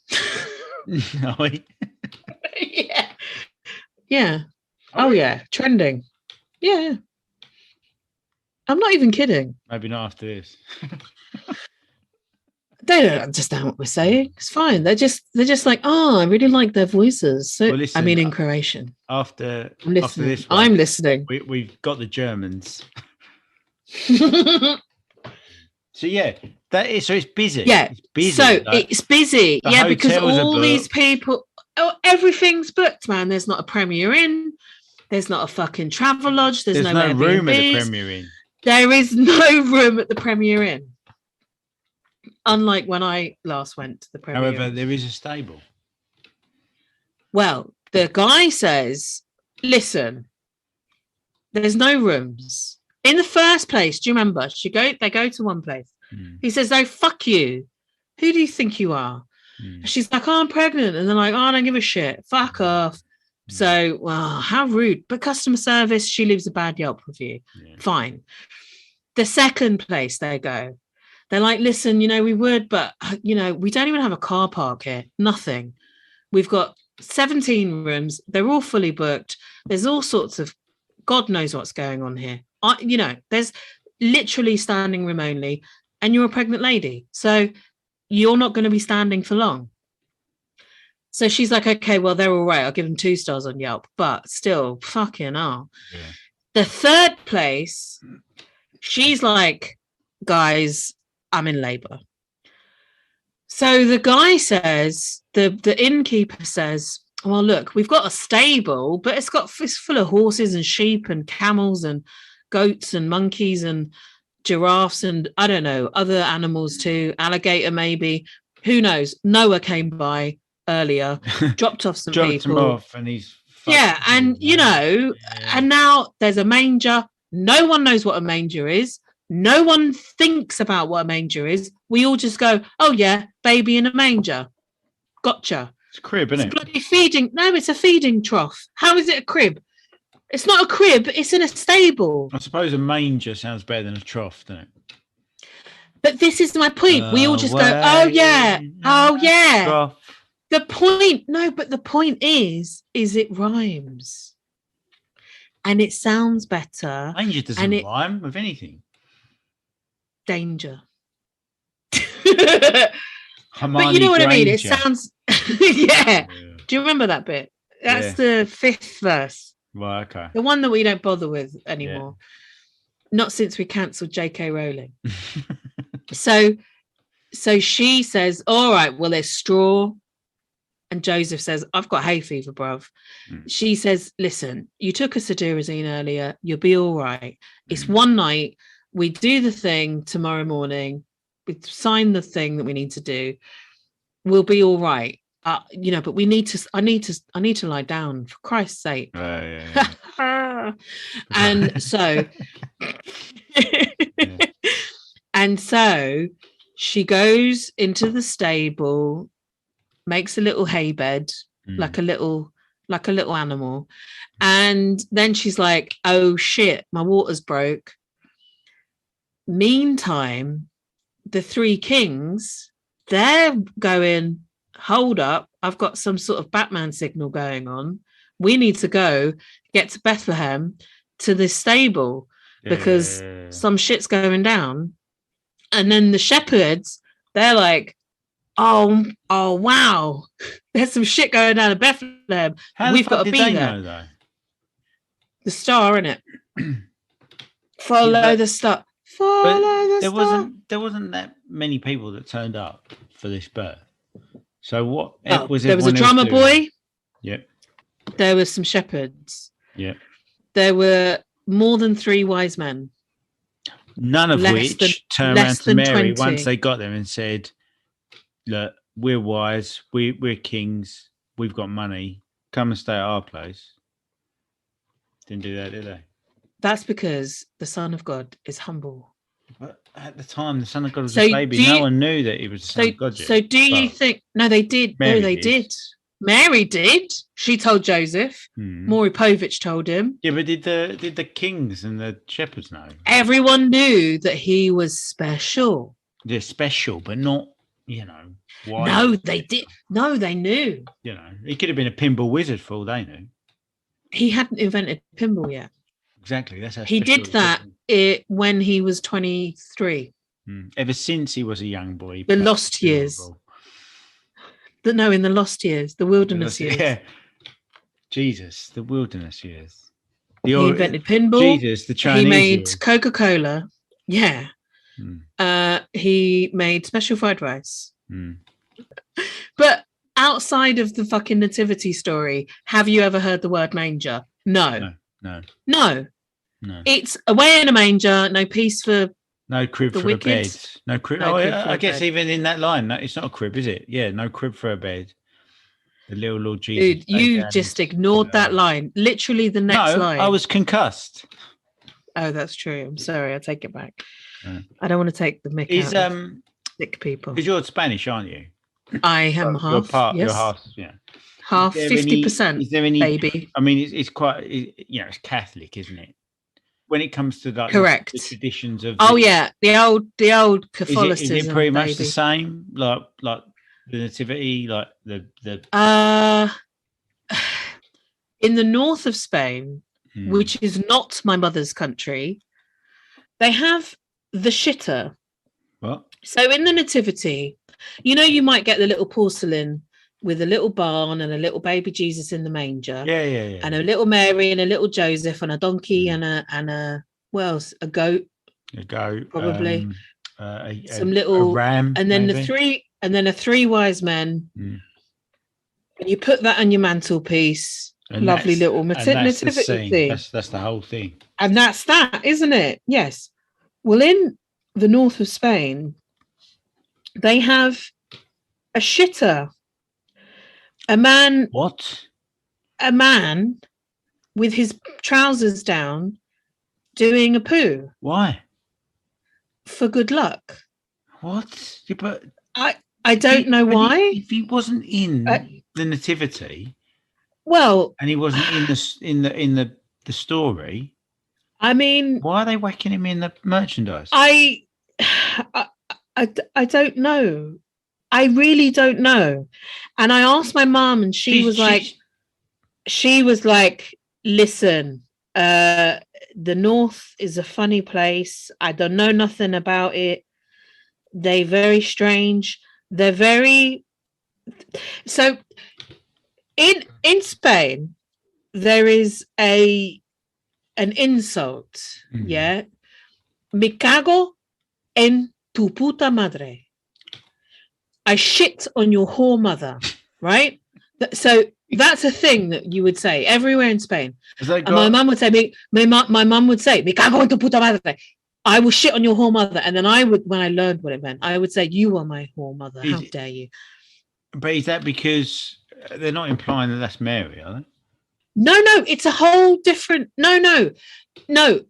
Speaker 1: Yeah. Oh yeah, trending. Yeah. I'm not even kidding.
Speaker 2: Maybe not after this.
Speaker 1: They don't understand what we're saying. It's fine. They're just like, oh, I really like their voices. So listen, in Croatian.
Speaker 2: After this one,
Speaker 1: I'm listening.
Speaker 2: We've got the Germans. So yeah, so it's busy.
Speaker 1: Yeah,
Speaker 2: it's busy.
Speaker 1: So it's busy. Yeah, because all these people, everything's booked, man. There's not a Premier Inn. There's not a fucking travel lodge. There's no
Speaker 2: room at the Premier Inn.
Speaker 1: There is no room at the Premier Inn. Unlike when I last went to the Premier Inn.
Speaker 2: However, there is a stable.
Speaker 1: Well, the guy says, listen, there's no rooms. In the first place, do you remember? They go to one place. He says, oh, fuck you. Who do you think you are? She's like, oh, I'm pregnant. And they're like, oh, I don't give a shit. Fuck off. So, well, how rude. But customer service, she leaves a bad Yelp review. Yeah. Fine. The second place they go, they're like, listen, we would, but, we don't even have a car park here. Nothing. We've got 17 rooms. They're all fully booked. There's all sorts of, God knows what's going on here. There's literally standing room only, and you're a pregnant lady. So you're not going to be standing for long. So she's like, okay, well, they're all right. I'll give them 2 stars on Yelp, but still, fucking hell. Yeah. The third place, she's like, guys, I'm in labor. So the guy says, the innkeeper says, well, look, we've got a stable, but it's full of horses and sheep and camels and goats and monkeys and giraffes and I don't know, other animals too, alligator maybe, who knows. Noah came by earlier, dropped off some people.
Speaker 2: Him off and he's
Speaker 1: and and now there's a manger. No one knows what a manger is. No one thinks about what a manger is. We all just go, oh yeah, baby in a manger. Gotcha.
Speaker 2: It's a crib, isn't it?
Speaker 1: Bloody feeding. No, it's a feeding trough. How is it a crib? It's not a crib. It's in a stable.
Speaker 2: I suppose a manger sounds better than a trough, doesn't it?
Speaker 1: But this is my point. We all just go, oh yeah, oh yeah. Trough. The point is it rhymes. And it sounds better.
Speaker 2: Manger doesn't rhyme with anything.
Speaker 1: Danger. But you know what I mean? It sounds yeah. Do you remember that bit? That's the 5th verse.
Speaker 2: Well, okay.
Speaker 1: The one that we don't bother with anymore. Not since we cancelled J.K. Rowling. So she says, all right, well, there's straw. And Joseph says, I've got hay fever, bruv. She says, listen, you took us to Durazine earlier. You'll be all right. It's one night. We do the thing tomorrow morning. We sign the thing that we need to do. We'll be all right. But we need to. I need to lie down for Christ's sake. And so, and so she goes into the stable, makes a little hay bed, like a little animal, and then she's like, "Oh shit, my water's broke." Meantime, the 3 kings, they're going, hold up, I've got some sort of Batman signal going on. We need to go get to Bethlehem to this stable because some shit's going down. And then the shepherds, they're like, oh wow, there's some shit going down in Bethlehem. We've got to be there. Know, though? The star, innit? Follow the star.
Speaker 2: There wasn't that many people that turned up for this birth. So what was
Speaker 1: there was a drummer boy.
Speaker 2: Yep.
Speaker 1: There were some shepherds.
Speaker 2: Yep.
Speaker 1: There were more than 3 wise men.
Speaker 2: None of which turned around to Mary 20. Once they got there and said, look, we're wise, we're kings, we've got money, come and stay at our place. Didn't do that, did they?
Speaker 1: That's because the Son of God is humble.
Speaker 2: But at the time, the Son of God was a baby. No one knew that he was the Son of God.
Speaker 1: So do you think... No, they did. They did. Mary did. She told Joseph. Maury Povich told him.
Speaker 2: Yeah, but did the kings and the shepherds know?
Speaker 1: Everyone knew that he was special.
Speaker 2: They're special, but not, why?
Speaker 1: No, they did. No, they knew.
Speaker 2: He could have been a pinball wizard for all they knew.
Speaker 1: He hadn't invented pinball yet.
Speaker 2: Exactly. That's how
Speaker 1: he did that when he was 23.
Speaker 2: Ever since he was a young boy.
Speaker 1: The lost years. In the lost years, the wilderness years.
Speaker 2: Yeah. Jesus, the wilderness years.
Speaker 1: He invented pinball.
Speaker 2: Jesus, the Chinese.
Speaker 1: He made Coca-Cola. Yeah. He made special fried rice. But outside of the fucking nativity story, have you ever heard the word manger? No. It's away in a manger, no peace for
Speaker 2: no crib for wicked. A bed. No crib. I guess even in that line, it's not a crib, is it? Yeah, no crib for a bed. The little Lord Jesus.
Speaker 1: Dude, you just ignored that line. Literally the next line.
Speaker 2: I was concussed.
Speaker 1: Oh, that's true. I'm sorry. I take it back. I don't want to take the mick out of sick people.
Speaker 2: Because you're Spanish, aren't you?
Speaker 1: I am half.
Speaker 2: You're half. Yeah.
Speaker 1: Half, 50%.
Speaker 2: Is there any
Speaker 1: baby?
Speaker 2: I mean, it's quite. It's Catholic, isn't it? When it comes to like
Speaker 1: Correct.
Speaker 2: The traditions of.
Speaker 1: The old Catholicism.
Speaker 2: Is it pretty much the same? Like the nativity, like the.
Speaker 1: In the north of Spain, which is not my mother's country, they have the shitter.
Speaker 2: What?
Speaker 1: So in the nativity, you might get the little porcelain with a little barn and a little baby Jesus in the manger.
Speaker 2: Yeah.
Speaker 1: And a little Mary and a little Joseph and a donkey and a what else? A goat.
Speaker 2: A goat.
Speaker 1: Probably. Some
Speaker 2: a
Speaker 1: little
Speaker 2: ram.
Speaker 1: And then
Speaker 2: maybe?
Speaker 1: the three wise men. And you put that on your mantelpiece. And lovely little nativity thing.
Speaker 2: That's the whole thing.
Speaker 1: And that's that, isn't it? Yes. Well, in the north of Spain, they have a shitter. A man.
Speaker 2: What?
Speaker 1: A man with his trousers down doing a poo.
Speaker 2: Why?
Speaker 1: For good luck.
Speaker 2: What? But
Speaker 1: I don't know why.
Speaker 2: If he wasn't in the nativity.
Speaker 1: Well,
Speaker 2: and he wasn't in the story.
Speaker 1: I mean,
Speaker 2: why are they whacking him in the merchandise?
Speaker 1: I don't know. I really don't know. And I asked my mum, and she was like, "Listen, the north is a funny place. I don't know nothing about it. They're very strange. They're very so." In Spain, there is an insult. Yeah, me cago en tu puta madre. I shit on your whore mother, right? So that's a thing that you would say everywhere in Spain. And my mum would say, my mum would say, me cago en tu puta madre. I will shit on your whore mother. And then when I learned what it meant, I would say, you are my whore mother. How dare you?
Speaker 2: But is that because they're not implying that that's Mary, are they?
Speaker 1: No, it's a whole different. No.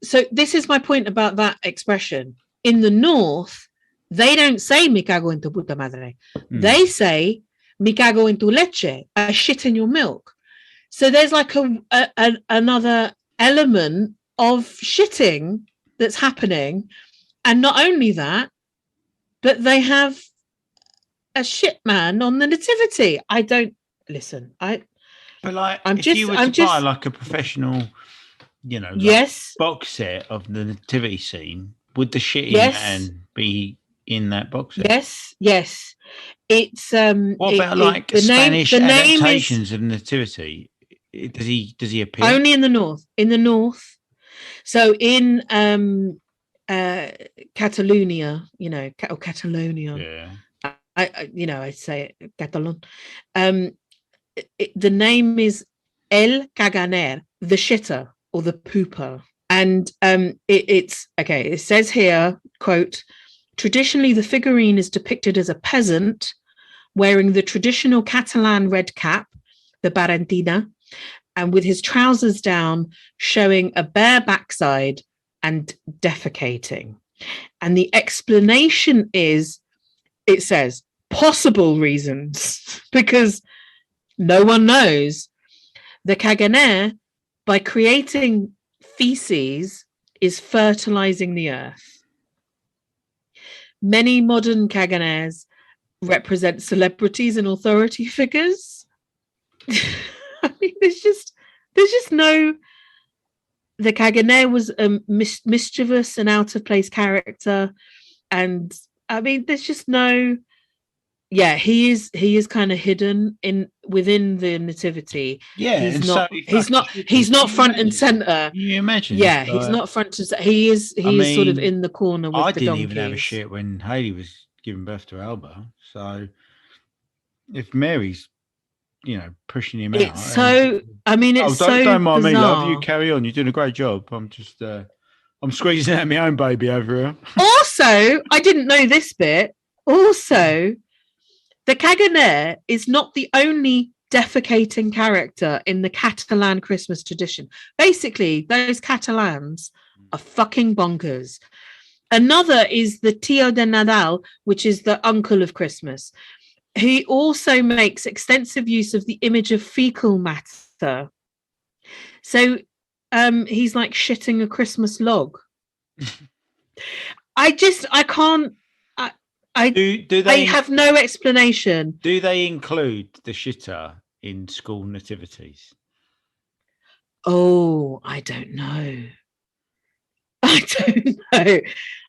Speaker 1: So this is my point about that expression. In the north, they don't say me cago en tu puta madre. They say me cago en tu leche. I shit in your milk. So there's like another element of shitting that's happening, and not only that, but they have a shit man on the nativity. I don't listen.
Speaker 2: But like, if you were to buy like a professional,
Speaker 1: yes,
Speaker 2: box set of the nativity scene, would the shitting man be in that box set?
Speaker 1: Yes. It's
Speaker 2: What about like Spanish adaptations of nativity? Does he appear
Speaker 1: only in the north? In the north. So in Catalonia, or Catalonia.
Speaker 2: Yeah.
Speaker 1: I say it Catalan. The name is El Caganer, the shitter or the pooper. And it's okay. It says here, quote, traditionally, the figurine is depicted as a peasant wearing the traditional Catalan red cap, the barretina, and with his trousers down, showing a bare backside and defecating. And the explanation is, it says, possible reasons, because no one knows. The caganer, by creating feces, is fertilizing the earth. Many modern caganers represent celebrities and authority figures. I mean, there's just no. The caganer was a mischievous and out of place character, and I mean, there's just no. Yeah, he is kind of hidden within the nativity.
Speaker 2: Yeah,
Speaker 1: he's not front and center.
Speaker 2: You imagine?
Speaker 1: Yeah, he's not front and center. He is sort of in the corner with the donkeys. I didn't
Speaker 2: even have a shit when Hayley was giving birth to Alba. So if Mary's, pushing him out.
Speaker 1: So I mean, it's
Speaker 2: don't mind
Speaker 1: bizarre.
Speaker 2: me, love. You carry on. You're doing a great job. I'm just I'm squeezing out my own baby over here.
Speaker 1: Also, I didn't know this bit. Also, the caganer is not the only defecating character in the Catalan Christmas tradition. Basically, those Catalans are fucking bonkers. Another is the Tío de Nadal, which is the uncle of Christmas. He also makes extensive use of the image of fecal matter. So he's like shitting a Christmas log. I can't. I have no explanation.
Speaker 2: Do they include the shitter in school nativities?
Speaker 1: Oh, I don't know.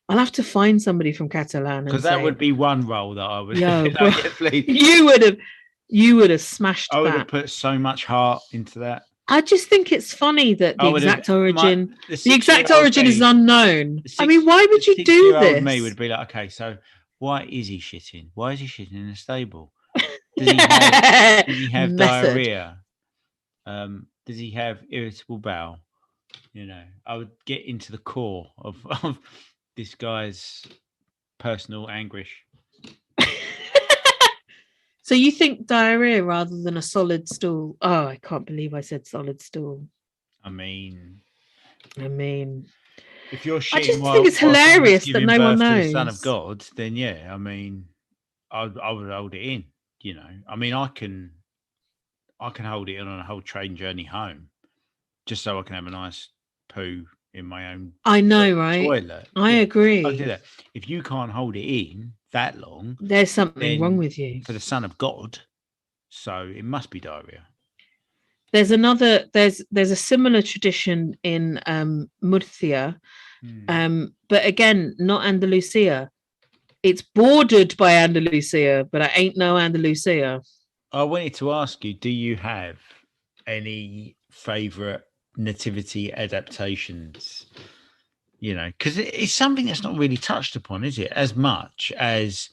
Speaker 1: I'll have to find somebody from Catalan,
Speaker 2: because that would be one role that I would.
Speaker 1: You would have smashed.
Speaker 2: I would have put so much heart into that.
Speaker 1: I just think it's funny that the exact origin is unknown. I mean, why would you do this?
Speaker 2: Me would be like, okay, so why is he shitting? Why is he shitting in a stable? Does he have diarrhea? Does he have irritable bowel? You know, I would get into the core of this guy's personal anguish.
Speaker 1: So you think diarrhea rather than a solid stool? Oh, I can't believe I said solid stool.
Speaker 2: I mean, if you're shitting,
Speaker 1: I just think it's hilarious that no one knows.
Speaker 2: The Son of God, then yeah, I mean, I would hold it in. You know, I mean, I can hold it in on a whole train journey home, just so I can have a nice poo in my own.
Speaker 1: I know, right?
Speaker 2: Toilet.
Speaker 1: I agree.
Speaker 2: I do that. If you can't hold it in that long,
Speaker 1: there's something wrong with you.
Speaker 2: For the Son of God, so it must be diarrhea.
Speaker 1: There's a similar tradition in Murcia, but again, not Andalusia. It's bordered by Andalusia, but it ain't no Andalusia.
Speaker 2: I wanted to ask you, do you have any favourite nativity adaptations? You know, because it's something that's not really touched upon, is it? As much as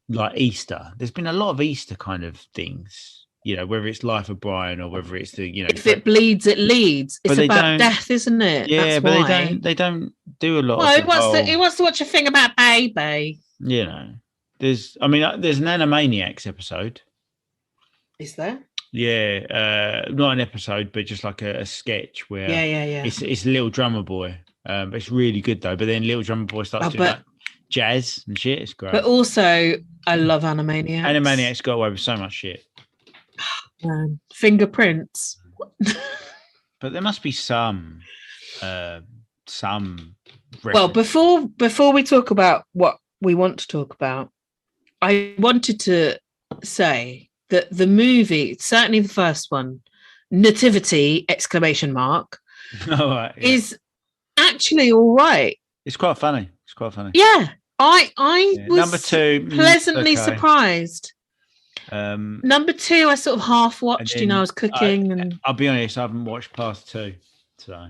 Speaker 2: like Easter. There's been a lot of Easter kind of things, you know, whether it's Life of Brian or whether it's the, you know,
Speaker 1: if it bleeds, it leads. It's about death, isn't it?
Speaker 2: Yeah,
Speaker 1: that's
Speaker 2: but they don't do a lot.
Speaker 1: Well, he wants to watch a thing about baby.
Speaker 2: You know, there's an Animaniacs episode.
Speaker 1: Is there?
Speaker 2: Yeah, not an episode, but just like a sketch where it's Little Drummer Boy. But it's really good though. But then Little Drummer Boy starts doing like jazz and shit. It's great.
Speaker 1: But also, I love Animaniacs.
Speaker 2: Animaniacs got away with so much shit.
Speaker 1: Fingerprints.
Speaker 2: But there must be some.
Speaker 1: Well, before we talk about what we want to talk about, I wanted to say that the movie, certainly the first one, Nativity ! Is actually all right.
Speaker 2: It's quite funny.
Speaker 1: Yeah, I was
Speaker 2: number 2
Speaker 1: pleasantly surprised. Number 2, I sort of half watched. I was cooking, and
Speaker 2: I'll be honest, I haven't watched past 2. So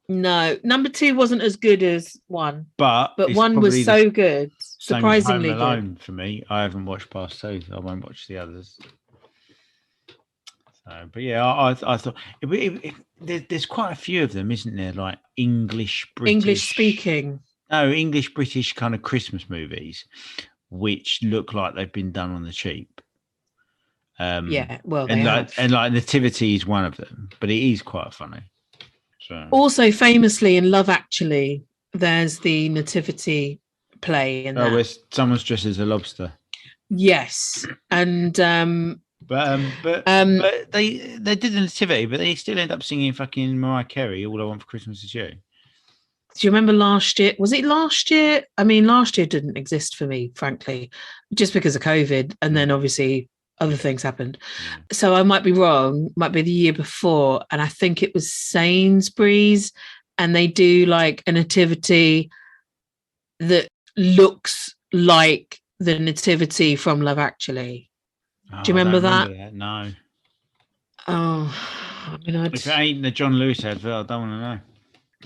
Speaker 1: no, number 2 wasn't as good as 1, but 1 was so good, surprisingly
Speaker 2: Home Alone
Speaker 1: good
Speaker 2: for me. I haven't watched past 2. So I won't watch the others. So, but yeah, I thought there's quite a few of them, isn't there? Like English
Speaker 1: speaking.
Speaker 2: No, English British kind of Christmas movies, which look like they've been done on the cheap.
Speaker 1: Yeah, well,
Speaker 2: and like Nativity is one of them, but it is quite funny. So.
Speaker 1: Also, famously in Love Actually, there's the Nativity play,
Speaker 2: where someone's dressed as a lobster.
Speaker 1: Yes, and
Speaker 2: but they did the Nativity, but they still end up singing fucking Mariah Carey, "All I Want for Christmas Is You."
Speaker 1: Do you remember last year? Was it last year? I mean, last year didn't exist for me, frankly, just because of COVID, and then obviously other things happened. So I might be wrong. Might be the year before, and I think it was Sainsbury's, and they do like a nativity that looks like the nativity from Love Actually. Do you remember that?
Speaker 2: No.
Speaker 1: Oh, I mean,
Speaker 2: if it ain't the John Lewis advert, I don't want to know.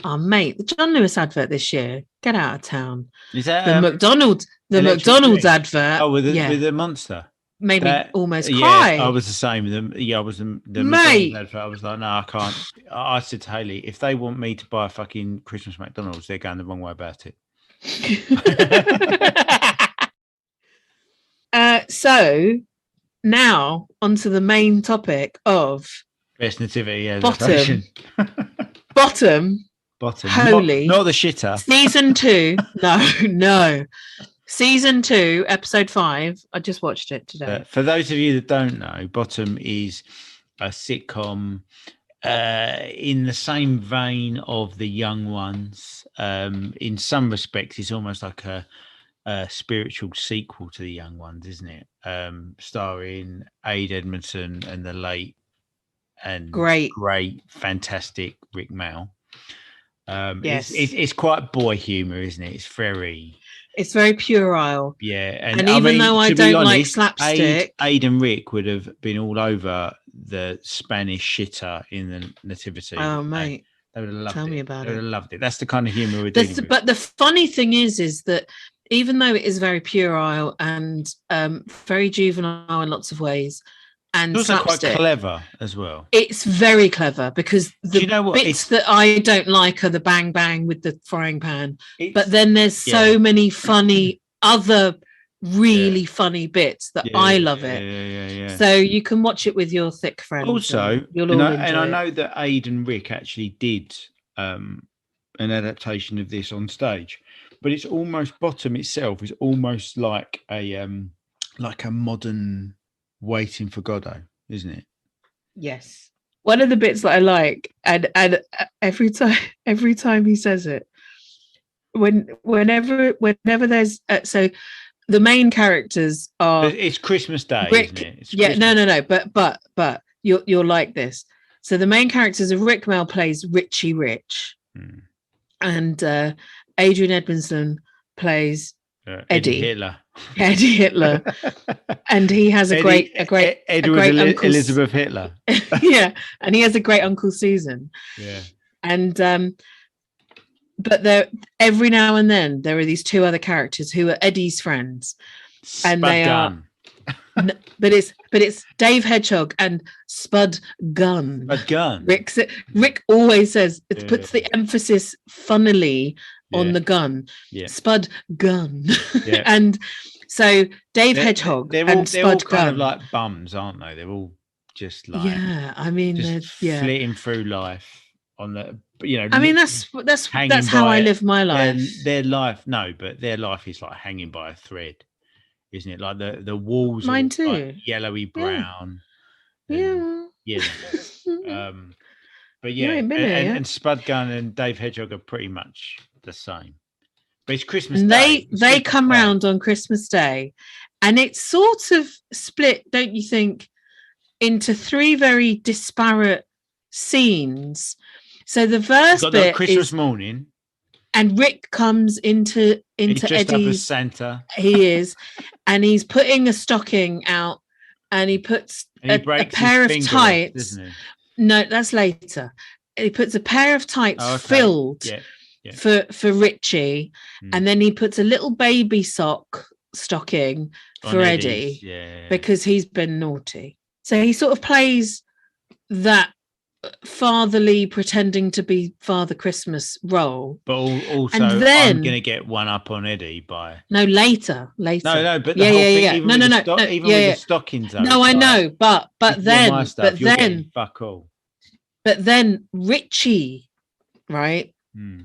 Speaker 1: Oh, mate, the John Lewis advert this year. Get out of town.
Speaker 2: Is that
Speaker 1: the McDonald's advert?
Speaker 2: Oh, with the monster.
Speaker 1: Made me almost cry.
Speaker 2: I was the same. I was the McDonald's advert. I was like, no, I can't. I said to Hayley, if they want me to buy a fucking Christmas McDonald's, they're going the wrong way about it.
Speaker 1: So now onto the main topic of
Speaker 2: best nativity.
Speaker 1: Bottom.
Speaker 2: Bottom.
Speaker 1: Holy.
Speaker 2: Not the shitter.
Speaker 1: Season 2. No. Season 2, episode 5. I just watched it today.
Speaker 2: For those of you that don't know, Bottom is a sitcom in the same vein of The Young Ones. In some respects, it's almost like a spiritual sequel to The Young Ones, isn't it? Starring Ade Edmondson and the late and great, fantastic Rick Mell. Yes, it's quite boy humor, isn't it? It's very puerile. Yeah, and even though I don't like slapstick, Ade and Rick would have been all over the Spanish shitter in the Nativity.
Speaker 1: Oh, mate.
Speaker 2: They would have loved it.
Speaker 1: Tell me about it.
Speaker 2: They would have loved it. That's the kind of humor we're dealing with.
Speaker 1: But the funny thing is that even though it is very puerile and very juvenile in lots of ways, and
Speaker 2: it's also quite clever as well.
Speaker 1: It's very clever because the bits that I don't like are the bang bang with the frying pan. But then there's so many funny other really funny bits that I love it. Yeah. So you can watch it with your thick friends.
Speaker 2: Also, and I know that Ade and Rick actually did an adaptation of this on stage, but it's almost Bottom itself is almost like a modern Waiting for Godot, isn't it?
Speaker 1: Yes. One of the bits that I like, and every time he says it, whenever there's so the main characters are.
Speaker 2: It's Christmas Day, isn't it?
Speaker 1: It's no. But you're like this. So the main characters are Rick Mell plays Richie Rich, and Adrian Edmondson plays Eddie Hitler, and he has a great Uncle
Speaker 2: Elizabeth Hitler.
Speaker 1: Yeah, and he has a great Uncle Susan.
Speaker 2: Yeah,
Speaker 1: and but there every now and then there are these two other characters who are Eddie's friends, and they are. But it's Dave Hedgehog and Spud Gunn.
Speaker 2: Spud Gunn.
Speaker 1: Rick always says it puts the emphasis funnily on the gun.
Speaker 2: Yeah.
Speaker 1: Spud Gunn. Yeah. And so Dave Hedgehog and Spud
Speaker 2: all
Speaker 1: Gunn,
Speaker 2: kind of like bums, aren't they? They're all just like flitting through life on the
Speaker 1: I mean that's how I live my life.
Speaker 2: Their life is like hanging by a thread. Isn't it like the walls?
Speaker 1: Mine too.
Speaker 2: Like yellowy brown.
Speaker 1: Yeah.
Speaker 2: But and Spud Gunn and Dave Hedgehog are pretty much the same. But it's Christmas Day.
Speaker 1: They come round on Christmas Day, and it's sort of split, don't you think, into three very disparate scenes. So the first bit
Speaker 2: Christmas morning.
Speaker 1: And Rick comes into
Speaker 2: he's dressed
Speaker 1: Eddie's.
Speaker 2: Up as Santa.
Speaker 1: He is, and he's putting a stocking out, and he puts a pair of tights. No, that's later. He puts a pair of tights filled for Richie, and then he puts a little baby stocking for Eddie because he's been naughty. So he sort of plays that fatherly pretending to be Father Christmas role,
Speaker 2: but also I'm going to get one up on Eddie by
Speaker 1: later
Speaker 2: no but the whole thing, even with the stockings
Speaker 1: no I know but then
Speaker 2: fuck all.
Speaker 1: But then Richie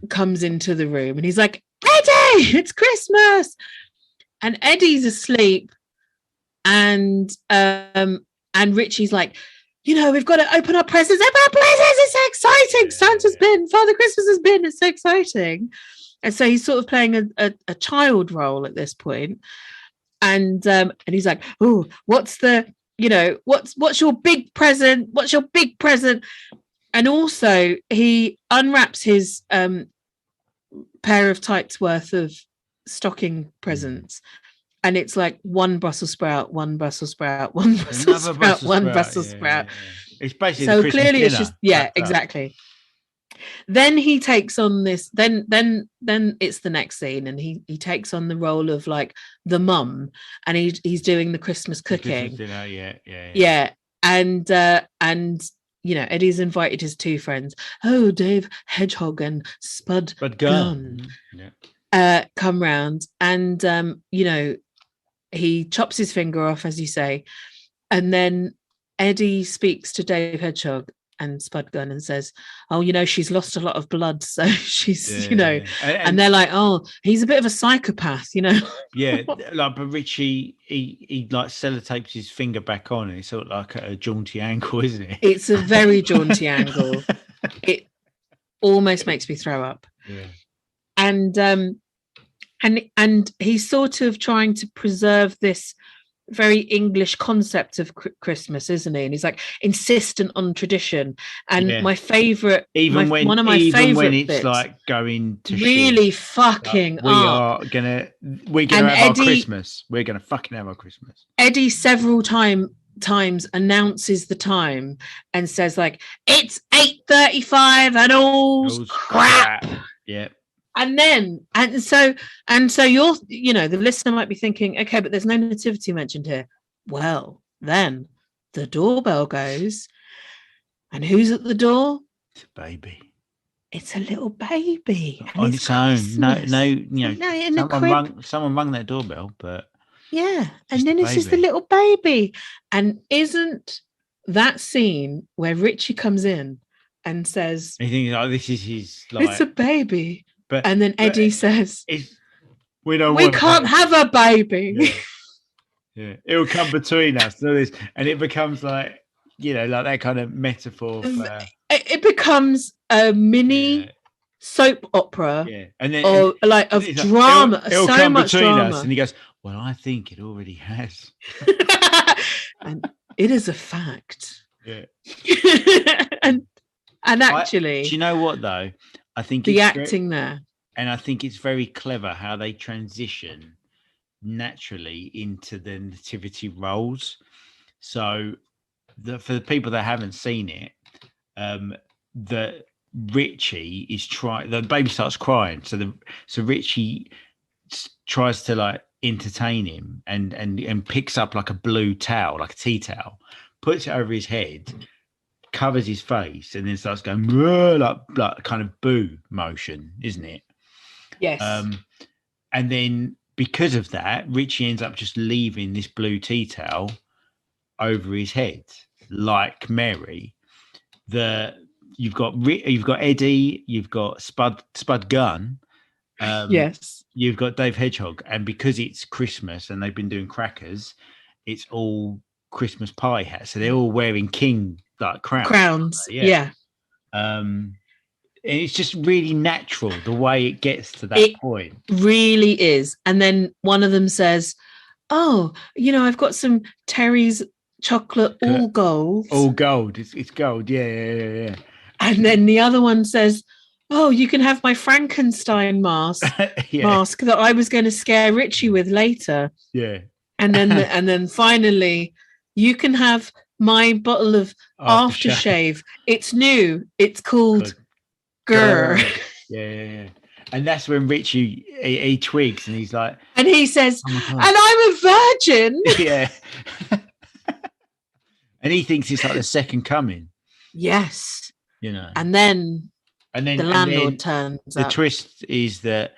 Speaker 1: comes into the room and he's like, Eddie, it's Christmas, and Eddie's asleep, and Richie's like, we've got to open our presents. Open our presents. It's so exciting. Santa's been. Father Christmas has been. It's so exciting. And so he's sort of playing a child role at this point. And he's like, oh, what's your big present? What's your big present? And also he unwraps his pair of tights worth of stocking presents. And it's like one Brussels sprout, one Brussels sprout, one Brussels sprout, one Brussels sprout.
Speaker 2: It's basically
Speaker 1: so clearly it's just exactly. Then he takes on this. Then it's the next scene, and he takes on the role of like the mum, and he's doing the Christmas cooking. Yeah. And Eddie's invited his two friends. Oh, Dave Hedgehog and Spud Gunn. Come round, and he chops his finger off, as you say, and then Eddie speaks to Dave Hedgehog Spud Gunn and says, oh, she's lost a lot of blood, so she's and they're like, oh, he's a bit of a psychopath.
Speaker 2: Yeah, like, but Richie, he like sellotapes his finger back on, and it's sort of like at a jaunty angle, isn't it?
Speaker 1: It's a very jaunty angle. It almost makes me throw up.
Speaker 2: Yeah.
Speaker 1: And he's sort of trying to preserve this very English concept of Christmas, isn't he? And he's like insistent on tradition. And my favorite, one of my favorite
Speaker 2: when it's
Speaker 1: bits,
Speaker 2: like going to
Speaker 1: really
Speaker 2: shit,
Speaker 1: fucking
Speaker 2: like, we're gonna have our Christmas. We're gonna fucking have our Christmas.
Speaker 1: Eddie several times announces the time and says like, it's 8:35 and all's crap.
Speaker 2: Yeah.
Speaker 1: And so you're, the listener might be thinking, okay, but there's no nativity mentioned here. Well, then the doorbell goes, and who's at the door?
Speaker 2: It's a baby.
Speaker 1: It's a little baby
Speaker 2: on its own. Someone rung that doorbell, but
Speaker 1: yeah, and then it's just the little baby. And isn't that scene where Richie comes in and says,
Speaker 2: "I think this is his, like,
Speaker 1: it's a baby." And then Eddie says,
Speaker 2: we
Speaker 1: can't have a baby.
Speaker 2: Yeah. It will come between us. And it becomes like, like that kind of metaphor.
Speaker 1: It becomes a mini soap opera.
Speaker 2: Yeah. And then
Speaker 1: of drama.
Speaker 2: It'll
Speaker 1: so
Speaker 2: come
Speaker 1: much
Speaker 2: between
Speaker 1: drama.
Speaker 2: us. And he goes, well, I think it already has.
Speaker 1: And it is a fact.
Speaker 2: Yeah.
Speaker 1: and actually,
Speaker 2: do you know what though? I think
Speaker 1: the acting there,
Speaker 2: and I think it's very clever how they transition naturally into the nativity roles. So, for the people that haven't seen it, the Richie is trying. The baby starts crying, so Richie tries to like entertain him and picks up like a blue towel, like a tea towel, puts it over his head, covers his face, and then starts going like kind of boo motion, isn't it?
Speaker 1: Yes.
Speaker 2: And then because of that, Richie ends up just leaving this blue tea towel over his head, like Mary. You've got Eddie, you've got Spud Gunn,
Speaker 1: yes,
Speaker 2: you've got Dave Hedgehog, and because it's Christmas and they've been doing crackers, it's all Christmas pie hats, so they're all wearing king like crowns. Yeah. And it's just really natural the way it gets to that point. Really
Speaker 1: is. And then one of them says, oh, I've got some Terry's chocolate all gold.
Speaker 2: It's gold. Yeah.
Speaker 1: And then the other one says, oh, you can have my Frankenstein mask that I was going to scare Richie with later.
Speaker 2: Yeah.
Speaker 1: And then finally, you can have my bottle of aftershave. It's new. It's called Grr.
Speaker 2: Yeah. And that's when Richie he twigs and he's like,
Speaker 1: and he says, and I'm a virgin.
Speaker 2: Yeah. And he thinks it's like the second coming.
Speaker 1: Yes. And then the landlord turns up.
Speaker 2: The twist is that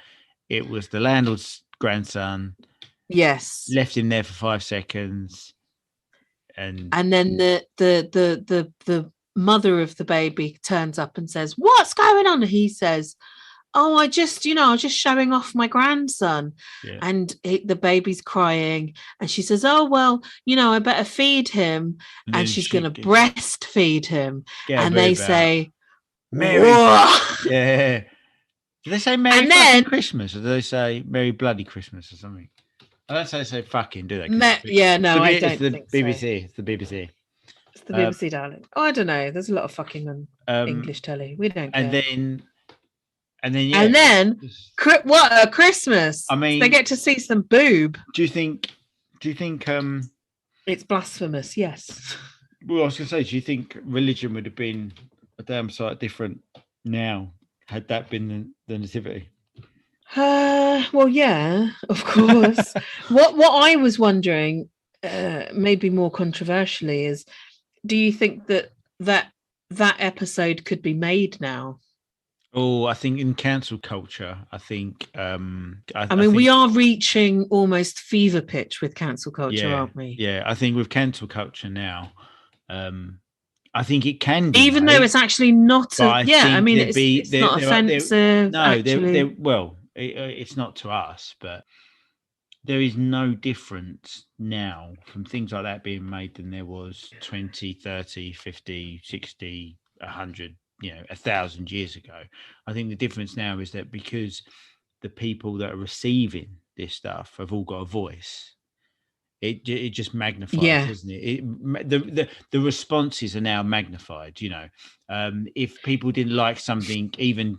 Speaker 2: it was the landlord's grandson.
Speaker 1: Yes.
Speaker 2: Left him there for 5 seconds. And
Speaker 1: then the mother of the baby turns up and says, what's going on? And he says, oh, I was just showing off my grandson.
Speaker 2: Yeah.
Speaker 1: And the baby's crying. And she says, oh, well, I better feed him. And she's going to breastfeed him. And they say,
Speaker 2: Mary. Yeah. Do they say Merry fucking Christmas, or do they say Merry Bloody Christmas or something? I don't say fucking, do they?
Speaker 1: I don't think
Speaker 2: BBC.
Speaker 1: so.
Speaker 2: It's the BBC.
Speaker 1: It's the BBC, darling. Oh, I don't know. There's a lot of fucking English telly. We don't care.
Speaker 2: And then
Speaker 1: what a Christmas!
Speaker 2: I mean,
Speaker 1: they get to see some boob.
Speaker 2: Do you think?
Speaker 1: It's blasphemous? Yes.
Speaker 2: Well, I was going to say, do you think religion would have been a damn sight different now had that been the nativity?
Speaker 1: Well, yeah, of course. What I was wondering, maybe more controversially, is, do you think that episode could be made now?
Speaker 2: Oh, I think in cancel culture, I think. I
Speaker 1: mean, we are reaching almost fever pitch with cancel culture, aren't we?
Speaker 2: Yeah, I think with cancel culture now, I think it can be,
Speaker 1: even though it's actually not. It's not offensive.
Speaker 2: It's not to us, but there is no difference now from things like that being made than there was 20, 30, 50, 60, 100, 1,000 years ago. I think the difference now is that because the people that are receiving this stuff have all got a voice, it just magnifies, doesn't it? The responses are now magnified. If people didn't like something even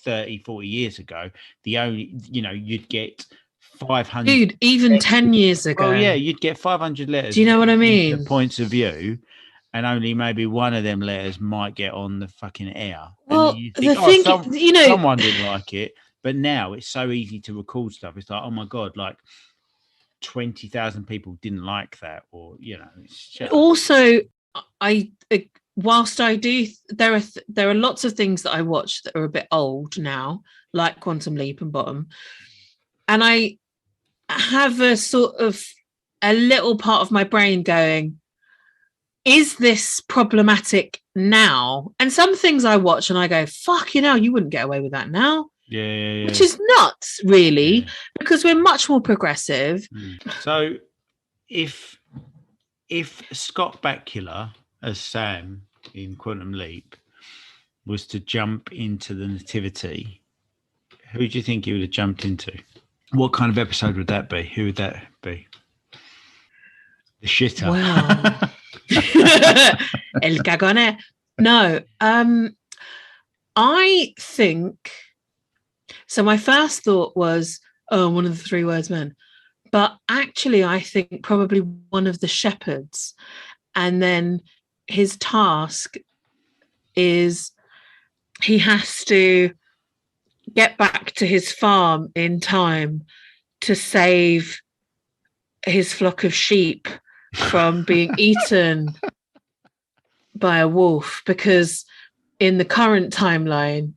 Speaker 2: 30, 40 years ago, you'd get 500.
Speaker 1: Dude, even 10 years ago.
Speaker 2: Oh yeah, you'd get 500 letters.
Speaker 1: Do you know what I mean?
Speaker 2: Points of view, and only maybe one of them letters might get on the fucking air.
Speaker 1: Well,
Speaker 2: and you think, someone didn't like it. But now it's so easy to record stuff. It's like, oh my God, like 20,000 people didn't like that, or it's just...
Speaker 1: Also, whilst I do, there are lots of things that I watch that are a bit old now, like Quantum Leap and Bottom, and I have a little part of my brain going, is this problematic now? And some things I watch and I go, fuck, you wouldn't get away with that now.
Speaker 2: Yeah.
Speaker 1: Which is nuts, really, because we're much more progressive.
Speaker 2: So if Scott Bakula as Sam in Quantum Leap was to jump into the Nativity, who do you think he would have jumped into? What kind of episode would that be? Who would that be? The shitter.
Speaker 1: Wow. El cagone. No. I think... So my first thought was, one of the 3 words men. But actually, I think probably one of the shepherds. And then his task is he has to get back to his farm in time to save his flock of sheep from being eaten by a wolf, because in the current timeline,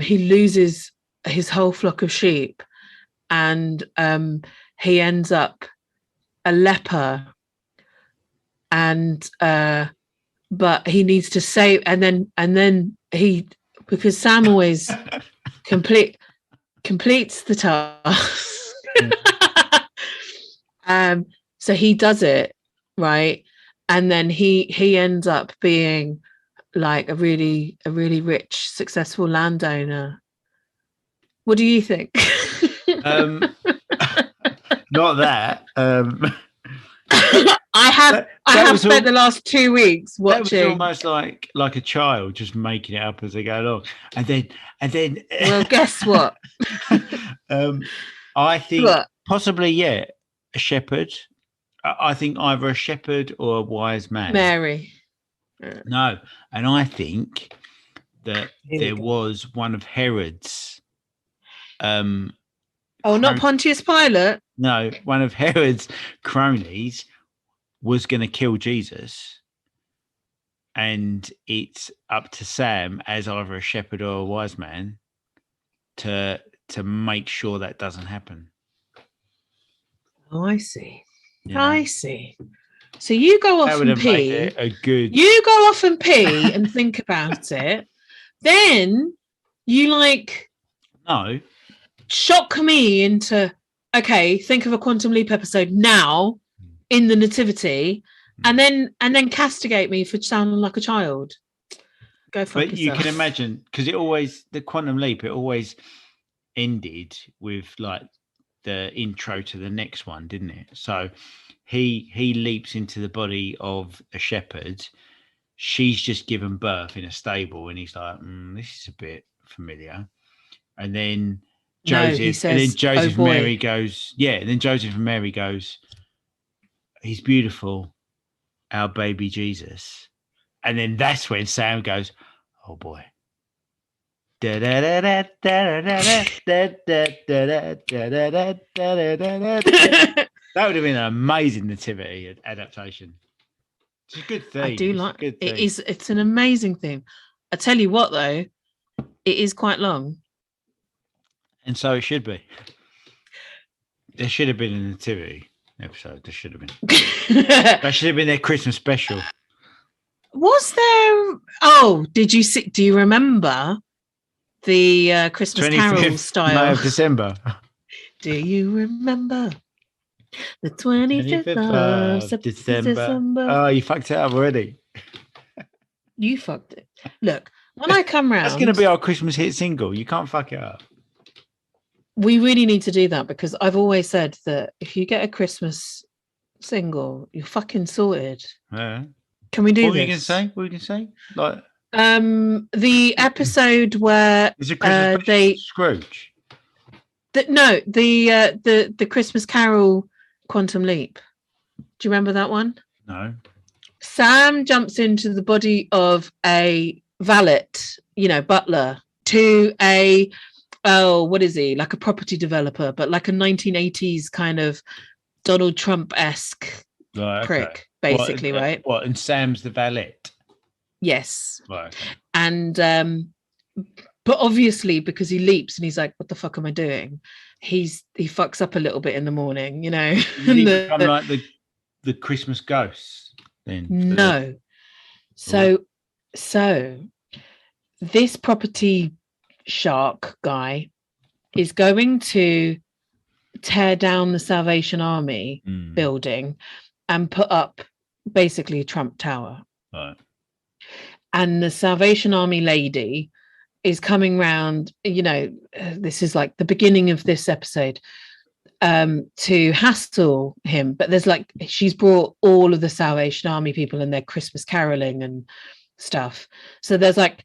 Speaker 1: he loses his whole flock of sheep, and he ends up a leper, and but he needs to save, and then he, because Sam always completes the task. So he does it, right? And then he ends up being like a really rich, successful landowner. What do you think?
Speaker 2: Not that.
Speaker 1: I have spent the last 2 weeks watching.
Speaker 2: That was almost like a child just making it up as they go along, and then.
Speaker 1: Well, guess what?
Speaker 2: I think possibly a shepherd. I think either a shepherd or a wise man.
Speaker 1: Mary.
Speaker 2: No, and I think that there was one of Herod's.
Speaker 1: Not Pontius Pilate.
Speaker 2: No, one of Herod's cronies was going to kill Jesus, and it's up to Sam as either a shepherd or a wise man to make sure that doesn't happen.
Speaker 1: Oh, I see. Yeah. I see. So you go off and pee. You go off and pee and think about it. Then you shock me into, okay, think of a Quantum Leap episode now in the Nativity, and then castigate me for sounding like a child. Go fuck yourself.
Speaker 2: You can imagine, because the Quantum Leap, it always ended with like the intro to the next one, didn't it? So he leaps into the body of a shepherd. She's just given birth in a stable, and he's like, this is a bit familiar. And then Joseph and Mary goes, and then Joseph and Mary goes, he's beautiful, our baby Jesus. And then that's when Sam goes, oh boy. That would have been an amazing Nativity adaptation. It's a good thing.
Speaker 1: I do like it. It's an amazing thing. I tell you what, though, it is quite long.
Speaker 2: And so it should be. There should have been a Nativity episode. There should have been. That should have been their Christmas special.
Speaker 1: Was there? Oh, did you see? Do you remember the Christmas Carol style?
Speaker 2: May of December.
Speaker 1: Do you remember the 25th of December?
Speaker 2: Oh, you fucked it up already.
Speaker 1: You fucked it. Look, when I come round,
Speaker 2: that's going to be our Christmas hit single. You can't fuck it up.
Speaker 1: We really need to do that, because I've always said that if you get a Christmas single, you're fucking sorted.
Speaker 2: Yeah.
Speaker 1: Can we do
Speaker 2: what
Speaker 1: this?
Speaker 2: What were you going to say? Like,
Speaker 1: the episode where
Speaker 2: is it Christmas
Speaker 1: they
Speaker 2: Scrooge?
Speaker 1: The Christmas Carol Quantum Leap. Do you remember that one?
Speaker 2: No.
Speaker 1: Sam jumps into the body of a valet, butler, to a, what is he? Like a property developer, but like a 1980s kind of Donald Trump-esque prick, basically, right?
Speaker 2: What? And Sam's the valet?
Speaker 1: Yes.
Speaker 2: Right.
Speaker 1: And, but obviously, because he leaps and he's like, what the fuck am I doing? He fucks up a little bit in the morning, Does
Speaker 2: he become like the Christmas ghost? Then
Speaker 1: no. So this property shark guy is going to tear down the Salvation Army building and put up basically a Trump Tower.
Speaker 2: Right. And
Speaker 1: the Salvation Army lady is coming round, this is like the beginning of this episode, to hassle him, but there's she's brought all of the Salvation Army people and their Christmas caroling and stuff, so there's a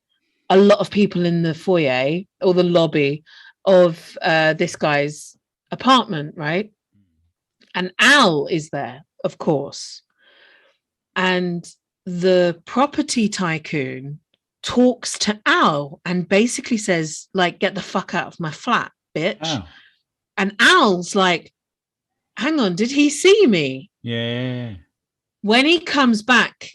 Speaker 1: lot of people in the foyer or the lobby of this guy's apartment, right? And Al is there, of course, and the property tycoon talks to Al and basically says, get the fuck out of my flat, bitch.
Speaker 2: Oh.
Speaker 1: And Al's like, hang on, did he see me?
Speaker 2: Yeah.
Speaker 1: When he comes back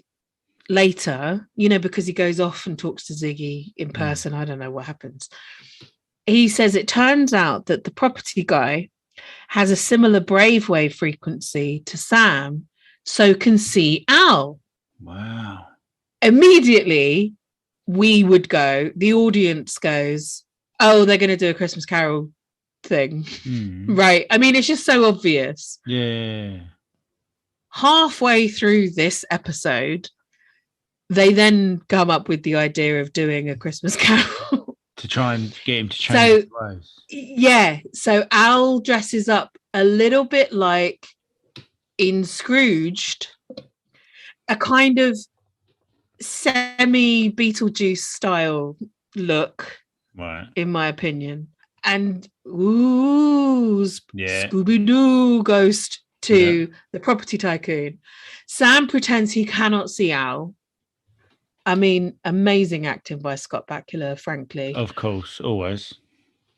Speaker 1: later, because he goes off and talks to Ziggy in person, I don't know what happens. He says it turns out that the property guy has a similar brave wave frequency to Sam, so can see Al.
Speaker 2: Wow.
Speaker 1: Immediately, the audience goes, oh, they're going to do a Christmas Carol thing, right? I mean, it's just so obvious.
Speaker 2: Yeah.
Speaker 1: Halfway through this episode, they then come up with the idea of doing a Christmas Carol
Speaker 2: to try and get him to change his ways.
Speaker 1: Yeah, so Al dresses up a little bit like in Scrooged, a kind of semi Beetlejuice style look,
Speaker 2: right? In
Speaker 1: my opinion. And Scooby-Doo ghost to the property tycoon. Sam pretends he cannot see Al. I mean, amazing acting by Scott Bakula, frankly.
Speaker 2: Of course, always.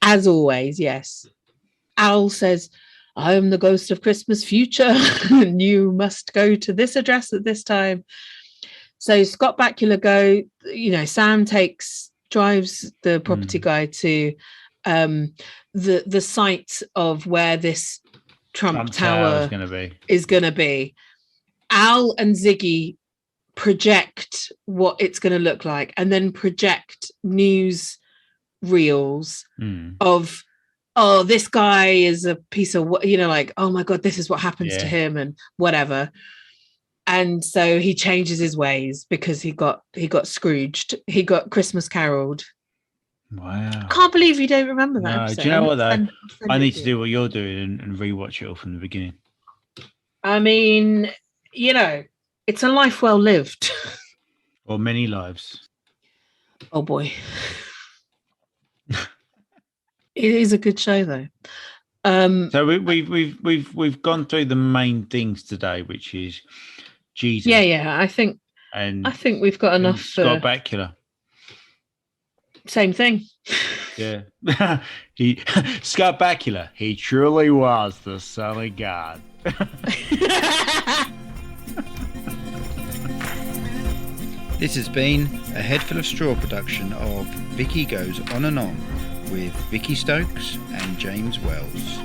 Speaker 1: As always, yes. Al says, I am the ghost of Christmas future, and you must go to this address at this time. So Scott Bakula Sam drives the property guy to the site of where this Trump Tower is going to be. Al and Ziggy project what it's going to look like, and then project news reels of, oh, this guy is a piece of, oh my God, this is what happens to him and whatever. And so he changes his ways because he got Scrooged. He got Christmas caroled.
Speaker 2: Wow.
Speaker 1: Can't believe you don't remember that episode.
Speaker 2: Do you know what, though? I need to do what you're doing and rewatch it all from the beginning.
Speaker 1: I mean, it's a life well lived.
Speaker 2: Or many lives.
Speaker 1: Oh, boy. It is a good show, though.
Speaker 2: So we've gone through the main things today, which is Jesus.
Speaker 1: Yeah. I think we've got enough.
Speaker 2: Scott Bakula.
Speaker 1: Same thing.
Speaker 2: Yeah. Scott Bakula. He truly was the Son of God. This has been a Head Full of Straw production of Vicky Goes On and On with Vicky Stokes and James Wells.